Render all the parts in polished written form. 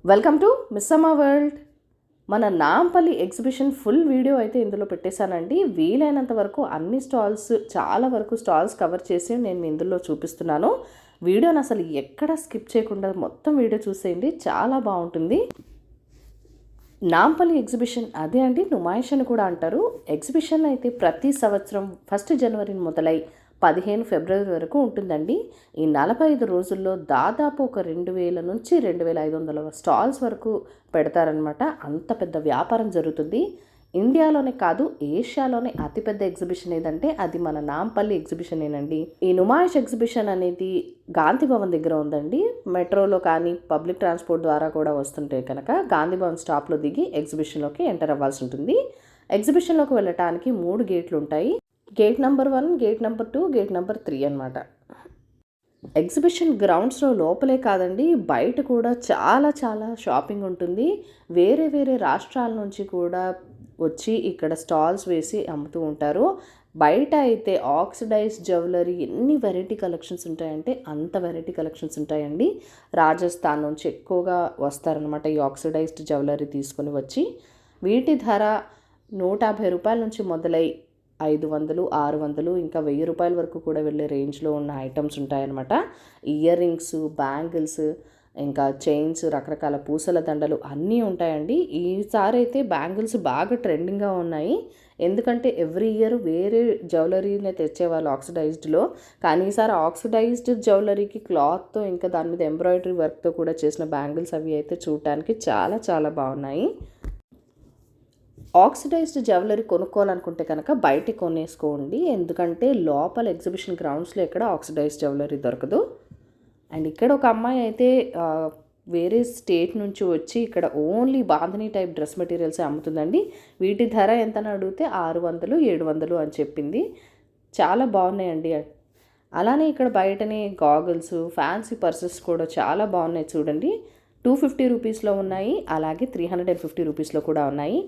Welcome to Missamma world. మన Nampally exhibition full video అయితే ఇందులో పెట్టేశానండి. వీలైనంత వరకు అన్ని స్టాల్స్ చాలా వరకు స్టాల్స్ కవర్ చేసి నేను ఇందులో చూపిస్తున్నాను. వీడియోని అసలు ఎక్కడ స్కిప్ చేయకుండా మొత్తం వీడియో చూసేయండి, చాలా బాగుంటుంది. నాంపల్లి ఎగ్జిబిషన్ అదే అండి, నుమాయిష్ అని కూడా అంటారు. ఎగ్జిబిషన్ అయితే ప్రతి సంవత్సరం 1 జనవరి మొదలై 15 ఫిబ్రవరి వరకు ఉంటుందండి. ఈ 45 రోజుల్లో దాదాపు ఒక 2000 నుంచి 2500 స్టాల్స్ వరకు పెడతారనమాట. అంత పెద్ద వ్యాపారం జరుగుతుంది. ఇండియాలోనే కాదు, ఏషియాలోనే అతిపెద్ద ఎగ్జిబిషన్ ఏదంటే అది మన నాంపల్లి ఎగ్జిబిషనేనండి. ఈ నుమాయిష్ ఎగ్జిబిషన్ అనేది గాంధీ భవన్ దగ్గర ఉందండి. మెట్రోలో కానీ పబ్లిక్ ట్రాన్స్పోర్ట్ ద్వారా కూడా వస్తుంటే కనుక గాంధీ భవన్ స్టాప్లో దిగి ఎగ్జిబిషన్లోకి ఎంటర్ అవ్వాల్సి ఉంటుంది. ఎగ్జిబిషన్లోకి వెళ్ళటానికి 3 గేట్లు ఉంటాయి. Gate number 1, gate number 2, gate number 3 అనమాట. ఎగ్జిబిషన్ గ్రౌండ్స్లో లోపలే కాదండి, బయట కూడా చాలా చాలా షాపింగ్ ఉంటుంది. వేరే వేరే రాష్ట్రాల నుంచి కూడా వచ్చి ఇక్కడ స్టాల్స్ వేసి అమ్ముతూ ఉంటారు. బయట అయితే ఆక్సిడైజ్ జ్యువెలరీ ఎన్ని వెరైటీ కలెక్షన్స్ ఉంటాయంటే అంత వెరైటీ కలెక్షన్స్ ఉంటాయండి. రాజస్థాన్ నుంచి ఎక్కువగా వస్తారనమాట ఈ ఆక్సిడైజ్డ్ జ్యువెలరీ తీసుకొని వచ్చి. వీటి ధర 150 రూపాయల నుంచి మొదలై 500, 600 ఇంకా 1000 రూపాయల వరకు కూడా వెళ్ళే రేంజ్లో ఉన్న ఐటమ్స్ ఉంటాయన్నమాట. ఇయర్ రింగ్స్, బ్యాంగిల్స్, ఇంకా చైన్స్, రకరకాల పూసల దండలు అన్నీ ఉంటాయండి. ఈసారి అయితే బ్యాంగిల్స్ బాగా ట్రెండింగ్గా ఉన్నాయి. ఎందుకంటే ఎవ్రీ ఇయర్ వేరే జ్యువెలరీనే తెచ్చేవాళ్ళు ఆక్సిడైజ్డ్లో. కానీ ఈసారి ఆక్సిడైజ్డ్ జ్యువెలరీకి క్లాత్తో ఇంకా దాని మీద ఎంబ్రాయిడరీ వర్క్తో కూడా చేసిన బ్యాంగిల్స్ అవి అయితే చూడటానికి చాలా చాలా బాగున్నాయి. ఆక్సిడైజ్డ్ జ్యువెలరీ కొనుక్కోవాలనుకుంటే కనుక బయట కొనేసుకోండి, ఎందుకంటే లోపల ఎగ్జిబిషన్ గ్రౌండ్స్లో ఎక్కడ ఆక్సిడైజ్డ్ జ్యువెలరీ దొరకదు. అండ్ ఇక్కడ ఒక అమ్మాయి అయితే వేరే స్టేట్ నుంచి వచ్చి ఇక్కడ ఓన్లీ బాంధనీ టైప్ డ్రెస్ మెటీరియల్సే అమ్ముతుందండి. వీటి ధర ఎంతని అడిగితే 600, 700 అని చెప్పింది. చాలా బాగున్నాయండి. అలానే ఇక్కడ బయటనే గాగుల్స్, ఫ్యాన్సీ పర్సెస్ కూడా చాలా బాగున్నాయి చూడండి. 250 రూపీస్లో ఉన్నాయి, అలాగే 350 రూపీస్లో కూడా ఉన్నాయి.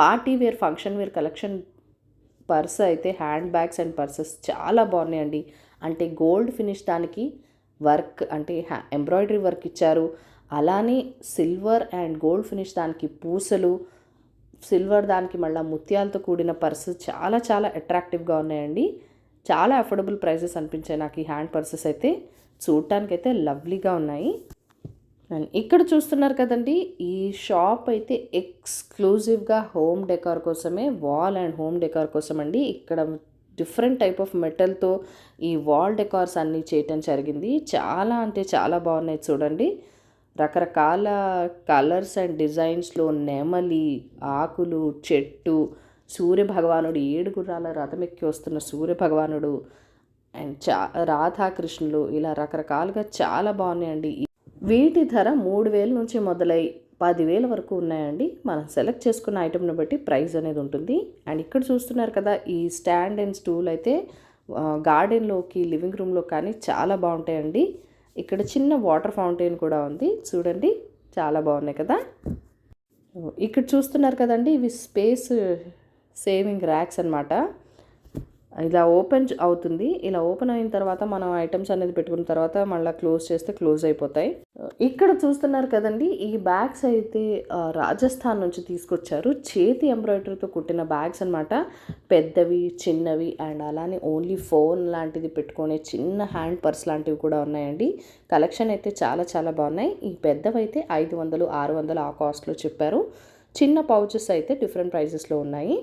Party wear, function wear collection purse అయితే హ్యాండ్ బ్యాగ్స్ అండ్ పర్సెస్ చాలా బాగున్నాయండి. అంటే గోల్డ్ ఫినిష్ దానికి వర్క్ అంటే ఎంబ్రాయిడరీ వర్క్ ఇచ్చారు. అలానే సిల్వర్ అండ్ గోల్డ్ ఫినిష్ దానికి పూసలు, సిల్వర్ దానికి మళ్ళీ ముత్యాలతో కూడిన పర్సు చాలా చాలా అట్రాక్టివ్గా ఉన్నాయండి. చాలా అఫోర్డబుల్ ప్రైసెస్ అనిపించాయి నాకు ఈ హ్యాండ్ పర్సెస్ అయితే. చూడటానికైతే లవ్లీగా ఉన్నాయి. అండ్ ఇక్కడ చూస్తున్నారు కదండి, ఈ షాప్ అయితే ఎక్స్క్లూజివ్గా హోమ్ డెకార్ కోసమే, వాల్ అండ్ హోమ్ డెకార్ కోసం అండి. ఇక్కడ డిఫరెంట్ టైప్ ఆఫ్ మెటల్తో ఈ వాల్ డెకార్స్ అన్నీ చేయటం జరిగింది. చాలా అంటే చాలా బాగున్నాయి చూడండి. రకరకాల కలర్స్ అండ్ డిజైన్స్లో నెమలి, ఆకులు, చెట్టు, సూర్యభగవానుడు, 7 గుర్రాల రథం ఎక్కి వస్తున్న సూర్యభగవానుడు అండ్ రాధాకృష్ణులు, ఇలా రకరకాలుగా చాలా బాగున్నాయండి. వీటి ధర 3000 నుంచి మొదలై 10,000 వరకు ఉన్నాయండి. మనం సెలెక్ట్ చేసుకున్న ఐటెంని బట్టి ప్రైస్ అనేది ఉంటుంది. అండ్ ఇక్కడ చూస్తున్నారు కదా, ఈ స్టాండ్ అండ్ స్టూల్ అయితే గార్డెన్లోకి, లివింగ్ రూమ్లో కానీ చాలా బాగుంటాయండి. ఇక్కడ చిన్న వాటర్ ఫౌంటైన్ కూడా ఉంది చూడండి, చాలా బాగున్నాయి కదా. ఇక్కడ చూస్తున్నారు కదండి, ఇవి స్పేస్ సేవింగ్ ర్యాక్స్ అనమాట. ఇలా ఓపెన్ అవుతుంది. ఇలా ఓపెన్ అయిన తర్వాత మనం ఐటమ్స్ అనేది పెట్టుకున్న తర్వాత మళ్ళీ క్లోజ్ చేస్తే క్లోజ్ అయిపోతాయి. ఇక్కడ చూస్తున్నారు కదండి, ఈ బ్యాగ్స్ అయితే రాజస్థాన్ నుంచి తీసుకొచ్చారు. చేతి ఎంబ్రాయిడరీతో కుట్టిన బ్యాగ్స్ అనమాట. పెద్దవి, చిన్నవి అండ్ అలానే ఓన్లీ ఫోన్ లాంటిది పెట్టుకునే చిన్న హ్యాండ్ పర్స్ లాంటివి కూడా ఉన్నాయండి. కలెక్షన్ అయితే చాలా చాలా బాగున్నాయి. ఈ పెద్దవి అయితే 500, 600 ఆ కాస్ట్లో చెప్పారు. చిన్న పౌచెస్ అయితే డిఫరెంట్ ప్రైజెస్లో ఉన్నాయి.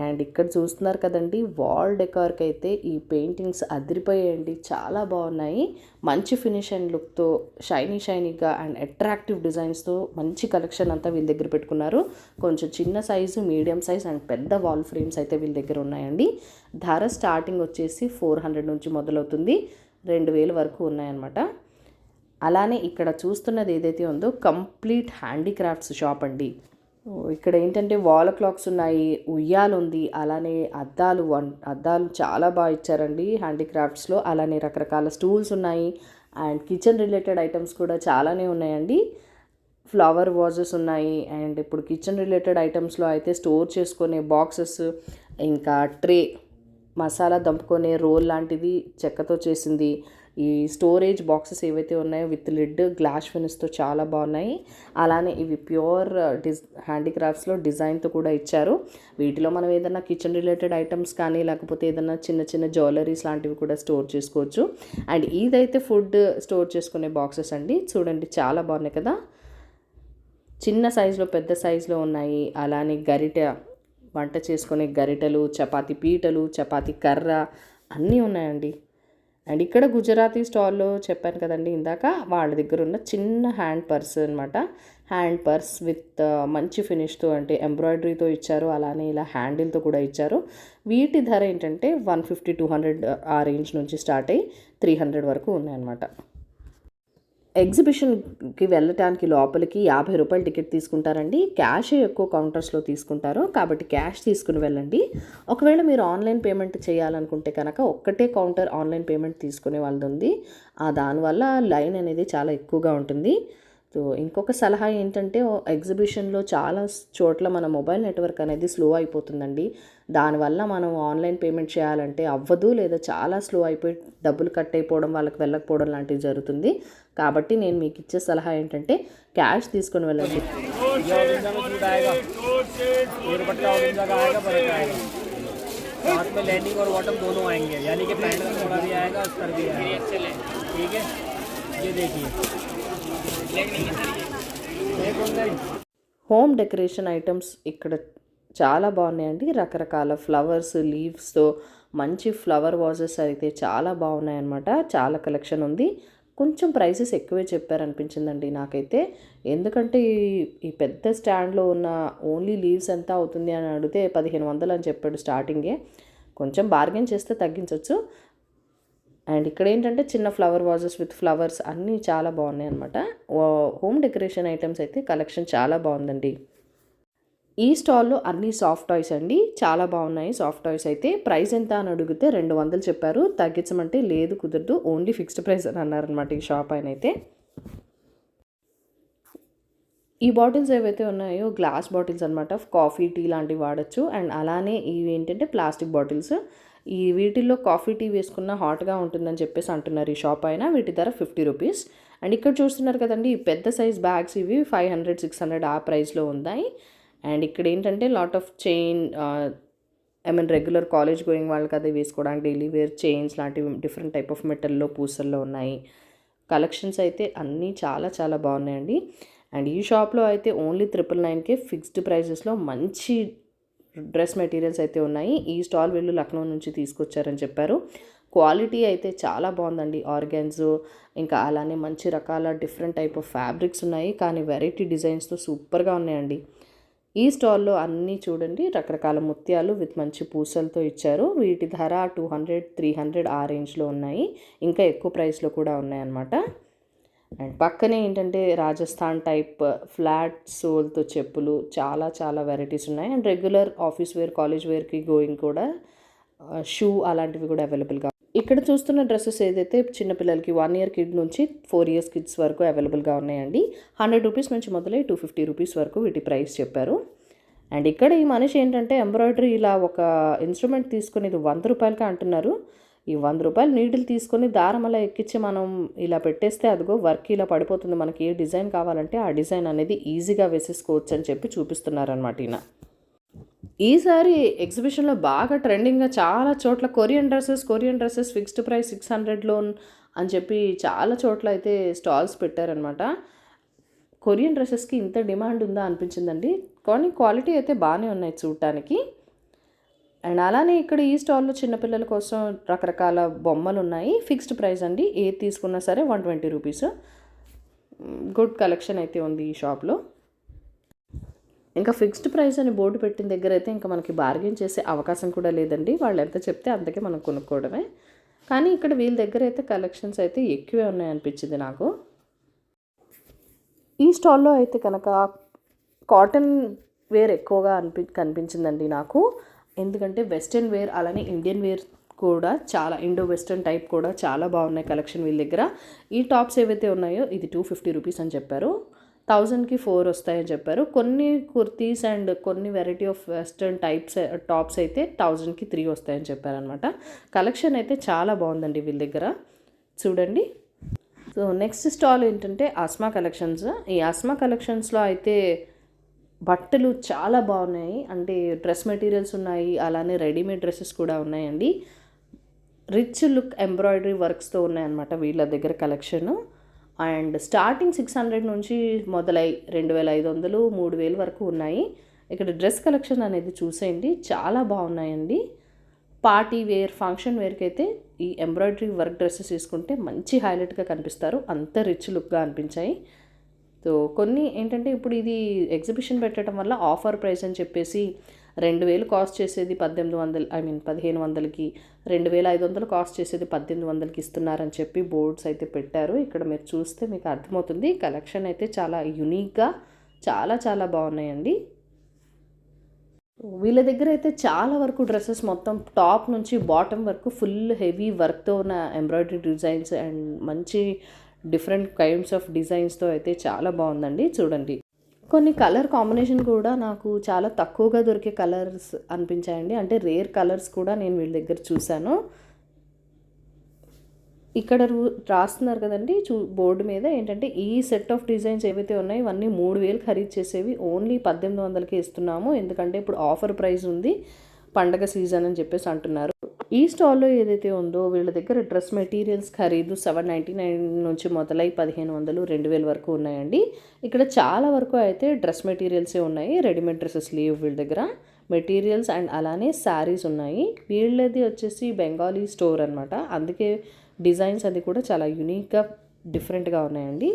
అండ్ ఇక్కడ చూస్తున్నారు కదండి, వాల్ డెకార్కి అయితే ఈ పెయింటింగ్స్ అదిరిపోయాయండి, చాలా బాగున్నాయి. మంచి ఫినిష్ అండ్ లుక్తో షైనీగా అండ్ అట్రాక్టివ్ డిజైన్స్తో మంచి కలెక్షన్ అంతా వీళ్ళ దగ్గర పెట్టుకున్నారు. కొంచెం చిన్న సైజు, మీడియం సైజ్ అండ్ పెద్ద వాల్ ఫ్రేమ్స్ అయితే వీళ్ళ దగ్గర ఉన్నాయండి. ధర స్టార్టింగ్ వచ్చేసి 400 నుంచి మొదలవుతుంది, 2000 వరకు ఉన్నాయన్నమాట. అలానే ఇక్కడ చూస్తున్నది ఏదైతే ఉందో కంప్లీట్ హ్యాండీక్రాఫ్ట్స్ షాప్ అండి. ఇక్కడ ఏంటంటే వాల్ క్లాక్స్ ఉన్నాయి, ఉయ్యాలు ఉంది, అలానే అద్దాలు చాలా బాగా ఇచ్చారండి హ్యాండీక్రాఫ్ట్స్లో. అలానే రకరకాల స్టూల్స్ ఉన్నాయి అండ్ కిచెన్ రిలేటెడ్ ఐటమ్స్ కూడా చాలానే ఉన్నాయండి. ఫ్లవర్ వాజెస్ ఉన్నాయి. అండ్ ఇప్పుడు కిచెన్ రిలేటెడ్ ఐటమ్స్లో అయితే స్టోర్ చేసుకునే బాక్సెస్, ఇంకా ట్రే, మసాలా దంపుకునే రోల్ లాంటిది చెక్కతో చేసింది, ఈ స్టోరేజ్ బాక్సెస్ ఏవైతే ఉన్నాయో విత్ లిడ్ గ్లాస్ ఫినిష్తో చాలా బాగున్నాయి. అలానే ఇవి ప్యూర్ హ్యాండీక్రాఫ్ట్స్లో డిజైన్తో కూడా ఇచ్చారు. వీటిలో మనం ఏదైనా కిచెన్ రిలేటెడ్ ఐటమ్స్ కానీ లేకపోతే ఏదైనా చిన్న చిన్న జ్యువెలరీస్ లాంటివి కూడా స్టోర్ చేసుకోవచ్చు. అండ్ ఇదైతే ఫుడ్ స్టోర్ చేసుకునే బాక్సెస్ అండి. చూడండి చాలా బాగున్నాయి కదా, చిన్న సైజులో పెద్ద సైజులో ఉన్నాయి. అలానే గరిటె, వంట చేసుకునే గరిటెలు, చపాతీ పీటలు, చపాతీ కర్ర అన్నీ ఉన్నాయండి. అండ్ ఇక్కడ గుజరాతీ స్టాల్లో చెప్పాను కదండి ఇందాక, వాళ్ళ దగ్గర ఉన్న చిన్న హ్యాండ్ పర్స్ అనమాట. హ్యాండ్ పర్స్ విత్ మంచి ఫినిష్తో అంటే ఎంబ్రాయిడరీతో ఇచ్చారు. అలానే ఇలా హ్యాండిల్తో కూడా ఇచ్చారు. వీటి ధర ఏంటంటే 150-200 ఆ రేంజ్ నుంచి స్టార్ట్ అయ్యి 300 వరకు ఉన్నాయన్నమాట. ఎగ్జిబిషన్కి వెళ్ళటానికి లోపలికి 50 రూపాయలు టికెట్ తీసుకుంటారండి. క్యాషే ఎక్కువ కౌంటర్స్లో తీసుకుంటారు, కాబట్టి క్యాష్ తీసుకుని వెళ్ళండి. ఒకవేళ మీరు ఆన్లైన్ పేమెంట్ చేయాలనుకుంటే కనుక ఒక్కటే కౌంటర్ ఆన్లైన్ పేమెంట్ తీసుకునే వాళ్ళది ఉంది. దానివల్ల లైన్ అనేది చాలా ఎక్కువగా ఉంటుంది. సో ఇంకొక సలహా ఏంటంటే, ఎగ్జిబిషన్లో చాలా చోట్ల మన మొబైల్ నెట్వర్క్ అనేది స్లో అయిపోతుందండి. దానివల్ల మనం ఆన్లైన్ పేమెంట్ చేయాలంటే అవ్వదు, లేదా చాలా స్లో అయిపోయి డబ్బులు కట్ అయిపోవడం, వాళ్ళకి వెళ్ళకపోవడం లాంటివి జరుగుతుంది. కాబట్టి నేను మీకు ఇచ్చే సలహా ఏంటంటే క్యాష్ తీసుకొని వెళ్ళండి. హోమ్ డెకరేషన్ ఐటమ్స్ ఇక్కడ చాలా బాగున్నాయండి. రకరకాల ఫ్లవర్స్, లీవ్స్తో మంచి ఫ్లవర్ వాజెస్ అయితే చాలా బాగున్నాయి అన్నమాట. చాలా కలెక్షన్ ఉంది. కొంచెం ప్రైసెస్ ఎక్కువే చెప్పారనిపించిందండి నాకైతే. ఎందుకంటే ఈ పెద్ద స్టాండ్లో ఉన్న ఓన్లీ లీవ్స్ ఎంత అవుతుంది అని అడిగితే 1500 అని చెప్పాడు స్టార్టింగే. కొంచెం బార్గెన్ చేస్తే తగ్గించవచ్చు. అండ్ ఇక్కడ ఏంటంటే చిన్న ఫ్లవర్ వాజెస్ విత్ ఫ్లవర్స్ అన్నీ చాలా బాగున్నాయి అనమాట. హోమ్ డెకరేషన్ ఐటమ్స్ అయితే కలెక్షన్ చాలా బాగుందండి. ఈ స్టాల్లో అన్నీ సాఫ్ట్ టాయ్స్ అండి, చాలా బాగున్నాయి. సాఫ్ట్ టాయ్స్ అయితే ప్రైస్ ఎంత అని అడిగితే 200 చెప్పారు. తగ్గించమంటే లేదు, కుదరదు, ఓన్లీ ఫిక్స్డ్ ప్రైస్ అని అన్నారనమాట ఈ షాప్ ఆయన అయితే. ఈ బాటిల్స్ ఏవైతే ఉన్నాయో గ్లాస్ బాటిల్స్ అనమాట, కాఫీ టీ లాంటివి వాడచ్చు. అండ్ అలానే ఇవి ఏంటంటే ప్లాస్టిక్ బాటిల్స్. ఈ వీటిల్లో కాఫీ టీ వేసుకున్న హాట్గా ఉంటుందని చెప్పేసి అంటున్నారు ఈ షాప్ అయినా. వీటి ధర 50 రూపీస్. అండ్ ఇక్కడ చూస్తున్నారు కదండి, ఈ పెద్ద సైజ్ బ్యాగ్స్ ఇవి 500-600 ఆ ప్రైస్లో ఉన్నాయి. అండ్ ఇక్కడ ఏంటంటే lot of chain, regular college going వాళ్ళకి అదే వేసుకోవడానికి డైలీ వేర్ చైన్స్ లాంటివి డిఫరెంట్ టైప్ ఆఫ్ మెటల్లో, పూసల్లో ఉన్నాయి. కలెక్షన్స్ అయితే అన్నీ చాలా చాలా బాగున్నాయండి. అండ్ ఈ షాప్లో అయితే ఓన్లీ 999కే ఫిక్స్డ్ ప్రైజెస్లో మంచి డ్రెస్ మెటీరియల్స్ అయితే ఉన్నాయి. ఈ స్టాల్ వీళ్ళు లక్నో నుంచి తీసుకొచ్చారని చెప్పారు. క్వాలిటీ అయితే చాలా బాగుందండి. ఆర్గాన్జో, ఇంకా అలానే మంచి రకాల డిఫరెంట్ టైప్ ఆఫ్ ఫ్యాబ్రిక్స్ ఉన్నాయి, కానీ వెరైటీ డిజైన్స్తో సూపర్గా ఉన్నాయండి. ఈ స్టాల్లో అన్నీ చూడండి రకరకాల ముత్యాలు విత్ మంచి పూసలతో ఇచ్చారు. వీటి ధర 200-300 ఆ రేంజ్లో ఉన్నాయి. ఇంకా ఎక్కువ ప్రైస్లో కూడా ఉన్నాయన్నమాట. అండ్ పక్కనే ఏంటంటే రాజస్థాన్ టైప్ ఫ్లాట్ సోల్తో చెప్పులు, చాలా చాలా వెరైటీస్ ఉన్నాయి. And regular office wear, college వేర్కి గోయింగ్ కూడా షూ అలాంటివి కూడా అవైలబుల్గా. ఇక్కడ చూస్తున్న డ్రెస్సెస్ ఏదైతే చిన్నపిల్లలకి 1 year కిడ్ నుంచి 4 years కిడ్స్ వరకు అవైలబుల్గా ఉన్నాయండి. 100 రూపీస్ నుంచి మొదలై 250 రూపీస్ వరకు వీటి ప్రైస్ చెప్పారు. అండ్ ఇక్కడ ఈ మనిషి ఏంటంటే ఎంబ్రాయిడరీ ఇలా ఒక ఇన్స్ట్రుమెంట్ తీసుకుని ఇది 100 రూపాయలకే అంటున్నారు. ఈ 100 రూపాయలు నీడిల్ తీసుకొని దారం అలా ఎక్కించి మనం ఇలా పెట్టేస్తే అదిగో వర్క్ ఇలా పడిపోతుంది. మనకి ఏ డిజైన్ కావాలంటే ఆ డిజైన్ అనేది ఈజీగా వేసేసుకోవచ్చు అని చెప్పి చూపిస్తున్నారనమాట ఈయన. ఈసారి ఎగ్జిబిషన్లో బాగా ట్రెండింగ్గా చాలా చోట్ల కొరియన్ డ్రెస్సెస్ ఫిక్స్డ్ ప్రైస్ 600లో అని చెప్పి చాలా చోట్ల అయితే స్టాల్స్ పెట్టారనమాట. కొరియన్ డ్రెస్సెస్కి ఇంత డిమాండ్ ఉందా అనిపించిందండి, కానీ క్వాలిటీ అయితే బాగానే ఉన్నాయి చూడటానికి. అండ్ అలానే ఇక్కడ ఈ స్టాల్లో చిన్నపిల్లల కోసం రకరకాల బొమ్మలు ఉన్నాయి. ఫిక్స్డ్ ప్రైస్ అండి, ఏది తీసుకున్నా సరే 120 రూపీస్. గుడ్ కలెక్షన్ అయితే ఉంది ఈ షాప్లో. ఇంకా ఫిక్స్డ్ ప్రైస్ అని బోర్డు పెట్టిన దగ్గర అయితే ఇంకా మనకి బార్గెన్ చేసే అవకాశం కూడా లేదండి. వాళ్ళు ఎంత చెప్తే అంతకే మనం కొనుక్కోవడమే. కానీ ఇక్కడ వీళ్ళ దగ్గర అయితే కలెక్షన్స్ అయితే ఎక్కువే ఉన్నాయనిపించింది నాకు. ఈ స్టాల్లో అయితే కనుక కాటన్ వేర్ ఎక్కువగా కనిపించిందండి నాకు. ఎందుకంటే వెస్ట్రన్ వేర్ అలానే ఇండియన్ వేర్ కూడా చాలా, ఇండో వెస్ట్రన్ టైప్ కూడా చాలా బాగున్నాయి కలెక్షన్ వీళ్ళ దగ్గర. ఈ టాప్స్ ఏవైతే ఉన్నాయో ఇది 250 రూపీస్ అని చెప్పారు. 1000కి 4 వస్తాయని చెప్పారు. కొన్ని కుర్తీస్ అండ్ కొన్ని variety of western types tops అయితే 1000కి 3 వస్తాయని చెప్పారనమాట. కలెక్షన్ అయితే చాలా బాగుందండి వీళ్ళ దగ్గర. చూడండి. సో నెక్స్ట్ స్టాల్ ఏంటంటే ఆస్మా కలెక్షన్స్. ఈ ఆస్మా కలెక్షన్స్లో అయితే బట్టలు చాలా బాగున్నాయి. అంటే డ్రెస్ మెటీరియల్స్ ఉన్నాయి, అలానే రెడీమేడ్ డ్రెస్సెస్ కూడా ఉన్నాయండి. రిచ్ లుక్ ఎంబ్రాయిడరీ వర్క్స్తో ఉన్నాయన్నమాట వీళ్ళ దగ్గర కలెక్షన్. అండ్ స్టార్టింగ్ 600 నుంచి మొదలై 2500, 3000 వరకు ఉన్నాయి. ఇక్కడ డ్రెస్ కలెక్షన్ అనేది చూసేయండి, చాలా బాగున్నాయండి. పార్టీ వేర్, ఫంక్షన్ వేర్కి అయితే ఈ ఎంబ్రాయిడరీ వర్క్ డ్రెస్సెస్ తీసుకుంటే మంచి హైలైట్గా కనిపిస్తారు, అంత రిచ్ లుక్గా అనిపించాయి. సో కొన్ని ఏంటంటే ఇప్పుడు ఇది ఎగ్జిబిషన్ పెట్టడం వల్ల ఆఫర్ ప్రైస్ అని చెప్పేసి 2000 కాస్ట్ చేసేది 1500కి, 2500 కాస్ట్ చేసేది 1800కి ఇస్తున్నారని చెప్పి బోర్డ్స్ అయితే పెట్టారు. ఇక్కడ మీరు చూస్తే మీకు అర్థమవుతుంది. కలెక్షన్ అయితే చాలా యూనిక్గా చాలా చాలా బాగున్నాయండి. వీళ్ళ దగ్గర అయితే చాలా వరకు డ్రెస్సెస్ మొత్తం టాప్ నుంచి బాటమ్ వరకు ఫుల్ హెవీ వర్క్తో ఉన్న ఎంబ్రాయిడరీ డిజైన్స్ అండ్ మంచి డిఫరెంట్ కైండ్స్ ఆఫ్ డిజైన్స్తో అయితే చాలా బాగుందండి. చూడండి, కొన్ని కలర్ కాంబినేషన్ కూడా నాకు చాలా తక్కువగా దొరికే కలర్స్ అనిపించాయండి. అంటే రేర్ కలర్స్ కూడా నేను వీళ్ళ దగ్గర చూశాను. ఇక్కడ రాస్తున్నారు కదండి బోర్డు మీద ఏంటంటే ఈ సెట్ ఆఫ్ డిజైన్స్ ఏవైతే ఉన్నాయో ఇవన్నీ 3000 ఖరీదు చేసేవి ఓన్లీ 1800కే ఇస్తున్నాము, ఎందుకంటే ఇప్పుడు ఆఫర్ ప్రైస్ ఉంది, పండగ సీజన్ అని చెప్పేసి అంటున్నారు. ఈ స్టాల్లో ఏదైతే ఉందో వీళ్ళ దగ్గర డ్రెస్ మెటీరియల్స్ ఖరీదు 799 నుంచి మొదలై 1500, 2000 వరకు ఉన్నాయండి. ఇక్కడ చాలా వరకు అయితే డ్రెస్ మెటీరియల్సే ఉన్నాయి, రెడీమేడ్ డ్రెస్సెస్ లేవు వీళ్ళ దగ్గర. మెటీరియల్స్ అండ్ అలానే శారీస్ ఉన్నాయి. వీళ్ళది వచ్చేసి బెంగాలీ స్టోర్ అనమాట, అందుకే డిజైన్స్ అది కూడా చాలా యూనిక్గా డిఫరెంట్గా ఉన్నాయండి.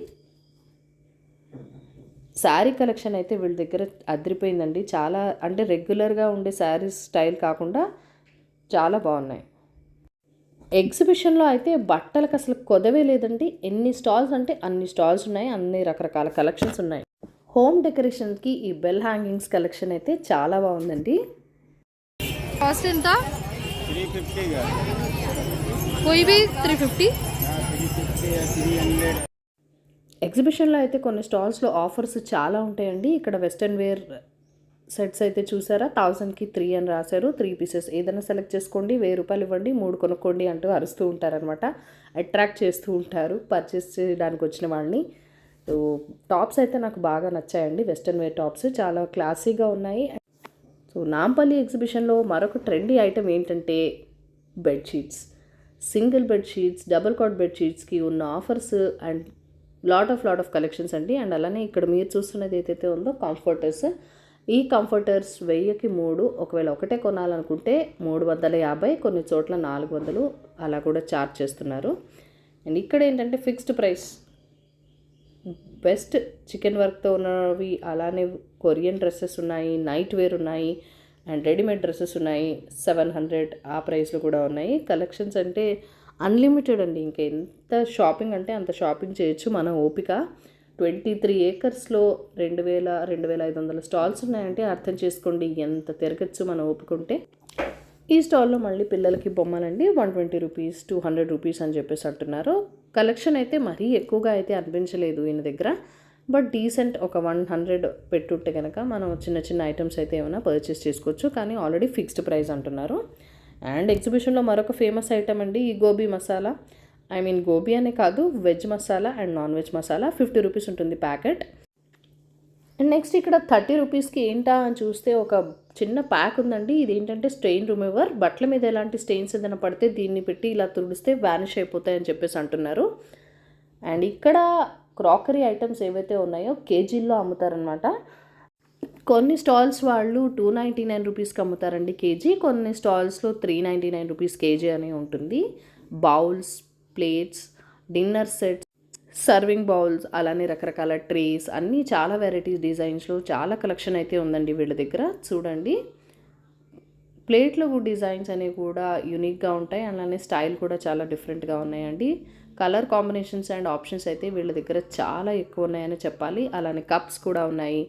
శారీ కలెక్షన్ అయితే వీళ్ళ దగ్గర అదిరిపోయిందండి. చాలా అంటే రెగ్యులర్గా ఉండే శారీస్ స్టైల్ కాకుండా చాలా బాగున్నాయి. ఎగ్జిబిషన్లో అయితే బట్టలకు అసలు కొదవే లేదండి. ఎన్ని స్టాల్స్ అంటే అన్ని స్టాల్స్ ఉన్నాయి, అన్ని రకరకాల కలెక్షన్స్ ఉన్నాయి. హోమ్ డెకరేషన్కి ఈ బెల్ హ్యాంగింగ్స్ కలెక్షన్ అయితే చాలా బాగుందండి. కాస్ట్ ఎంత? 350 कोई भी 350. ఎగ్జిబిషన్లో అయితే కొన్ని స్టాల్స్లో ఆఫర్స్ చాలా ఉంటాయండి. ఇక్కడ వెస్ట్రన్ వేర్ సెట్స్ అయితే చూసారా, 1000కి 3 అని రాశారు. 3 పీసెస్ ఏదైనా సెలెక్ట్ చేసుకోండి, 1000 రూపాయలు ఇవ్వండి, 3 కొనుక్కోండి అంటూ అరుస్తూ ఉంటారనమాట. అట్రాక్ట్ చేస్తూ ఉంటారు పర్చేస్ చేయడానికి వచ్చిన వాళ్ళని. సో టాప్స్ అయితే నాకు బాగా నచ్చాయండి. వెస్ట్రన్ వేర్ టాప్స్ చాలా క్లాసీగా ఉన్నాయి. సో నాంపల్లి ఎగ్జిబిషన్లో మరొక ట్రెండీ ఐటమ్ ఏంటంటే bedsheets. Single bedsheets, double cot బెడ్షీట్స్కి ఉన్న offers and lot of collections అండి. అండ్ అలానే ఇక్కడ మీరు చూస్తున్నది ఏదైతే ఉందో కంఫర్టర్స్. ఈ కంఫర్టర్స్ 1000కి 3, ఒకవేళ ఒకటే కొనాలనుకుంటే 350, కొన్ని చోట్ల 400 అలా కూడా ఛార్జ్ చేస్తున్నారు. అండ్ ఇక్కడ ఏంటంటే ఫిక్స్డ్ ప్రైస్. బెస్ట్ చికెన్ వర్క్తో ఉన్నవి, అలానే కొరియన్ డ్రెస్సెస్ ఉన్నాయి, నైట్ వేర్ ఉన్నాయి అండ్ రెడీమేడ్ డ్రెస్సెస్ ఉన్నాయి. 700 ఆ ప్రైస్లో కూడా ఉన్నాయి. కలెక్షన్స్ అంటే అన్లిమిటెడ్ అండి. ఇంకా ఎంత షాపింగ్ అంటే అంత షాపింగ్ చేయొచ్చు మన ఓపిక. 23 ఏకర్స్లో 2000, 2500 స్టాల్స్ ఉన్నాయంటే అర్థం చేసుకోండి ఎంత తిరగచ్చు మన ఓపిక ఉంటే. ఈ స్టాల్లో మళ్ళీ పిల్లలకి బొమ్మలండి 120 రూపీస్, 200 రూపీస్ అని చెప్పేసి అంటున్నారు. కలెక్షన్ అయితే మరీ ఎక్కువగా అయితే అనిపించలేదు ఈయన దగ్గర, బట్ డీసెంట్ ఒక 100 పెట్టుంటే కనుక మనం చిన్న చిన్న ఐటమ్స్ అయితే ఏమైనా పర్చేస్ చేసుకోవచ్చు, కానీ ఆల్రెడీ ఫిక్స్డ్ ప్రైస్ అంటున్నారు. అండ్ ఎగ్జిబిషన్లో మరొక ఫేమస్ ఐటమ్ అండి ఈ గోబీ మసాలా. గోబీ అనే కాదు, veg masala and non veg masala 50 rupees ఉంటుంది ప్యాకెట్. అండ్ నెక్స్ట్ ఇక్కడ 30 రూపీస్కి ఏంటా అని చూస్తే ఒక చిన్న ప్యాక్ ఉందండి. ఇది ఏంటంటే స్టెయిన్ రిమూవర్. బట్టల మీద ఎలాంటి స్టెయిన్స్ ఏదైనా పడితే దీన్ని పెట్టి ఇలా తుడిస్తే వ్యానిష్ అయిపోతాయని చెప్పేసి అంటున్నారు. అండ్ ఇక్కడ క్రాకరీ ఐటమ్స్ ఏవైతే ఉన్నాయో కేజీల్లో అమ్ముతారనమాట. కొన్ని స్టాల్స్ వాళ్ళు 299 రూపీస్కి అమ్ముతారండి కేజీ, కొన్ని స్టాల్స్లో 399 రూపీస్ కేజీ అని ఉంటుంది. Bowls, plates, dinner sets, serving bowls, అలానే రకరకాల ట్రేస్ అన్నీ చాలా వెరైటీస్ డిజైన్స్లో చాలా కలెక్షన్ అయితే ఉందండి వీళ్ళ దగ్గర. చూడండి, ప్లేట్లో డిజైన్స్ అనేవి కూడా యూనిక్గా ఉంటాయి, అలానే స్టైల్ కూడా చాలా డిఫరెంట్గా ఉన్నాయండి. కలర్ కాంబినేషన్స్ అండ్ ఆప్షన్స్ అయితే వీళ్ళ దగ్గర చాలా ఎక్కువ ఉన్నాయని చెప్పాలి. అలానే కప్స్ కూడా ఉన్నాయి.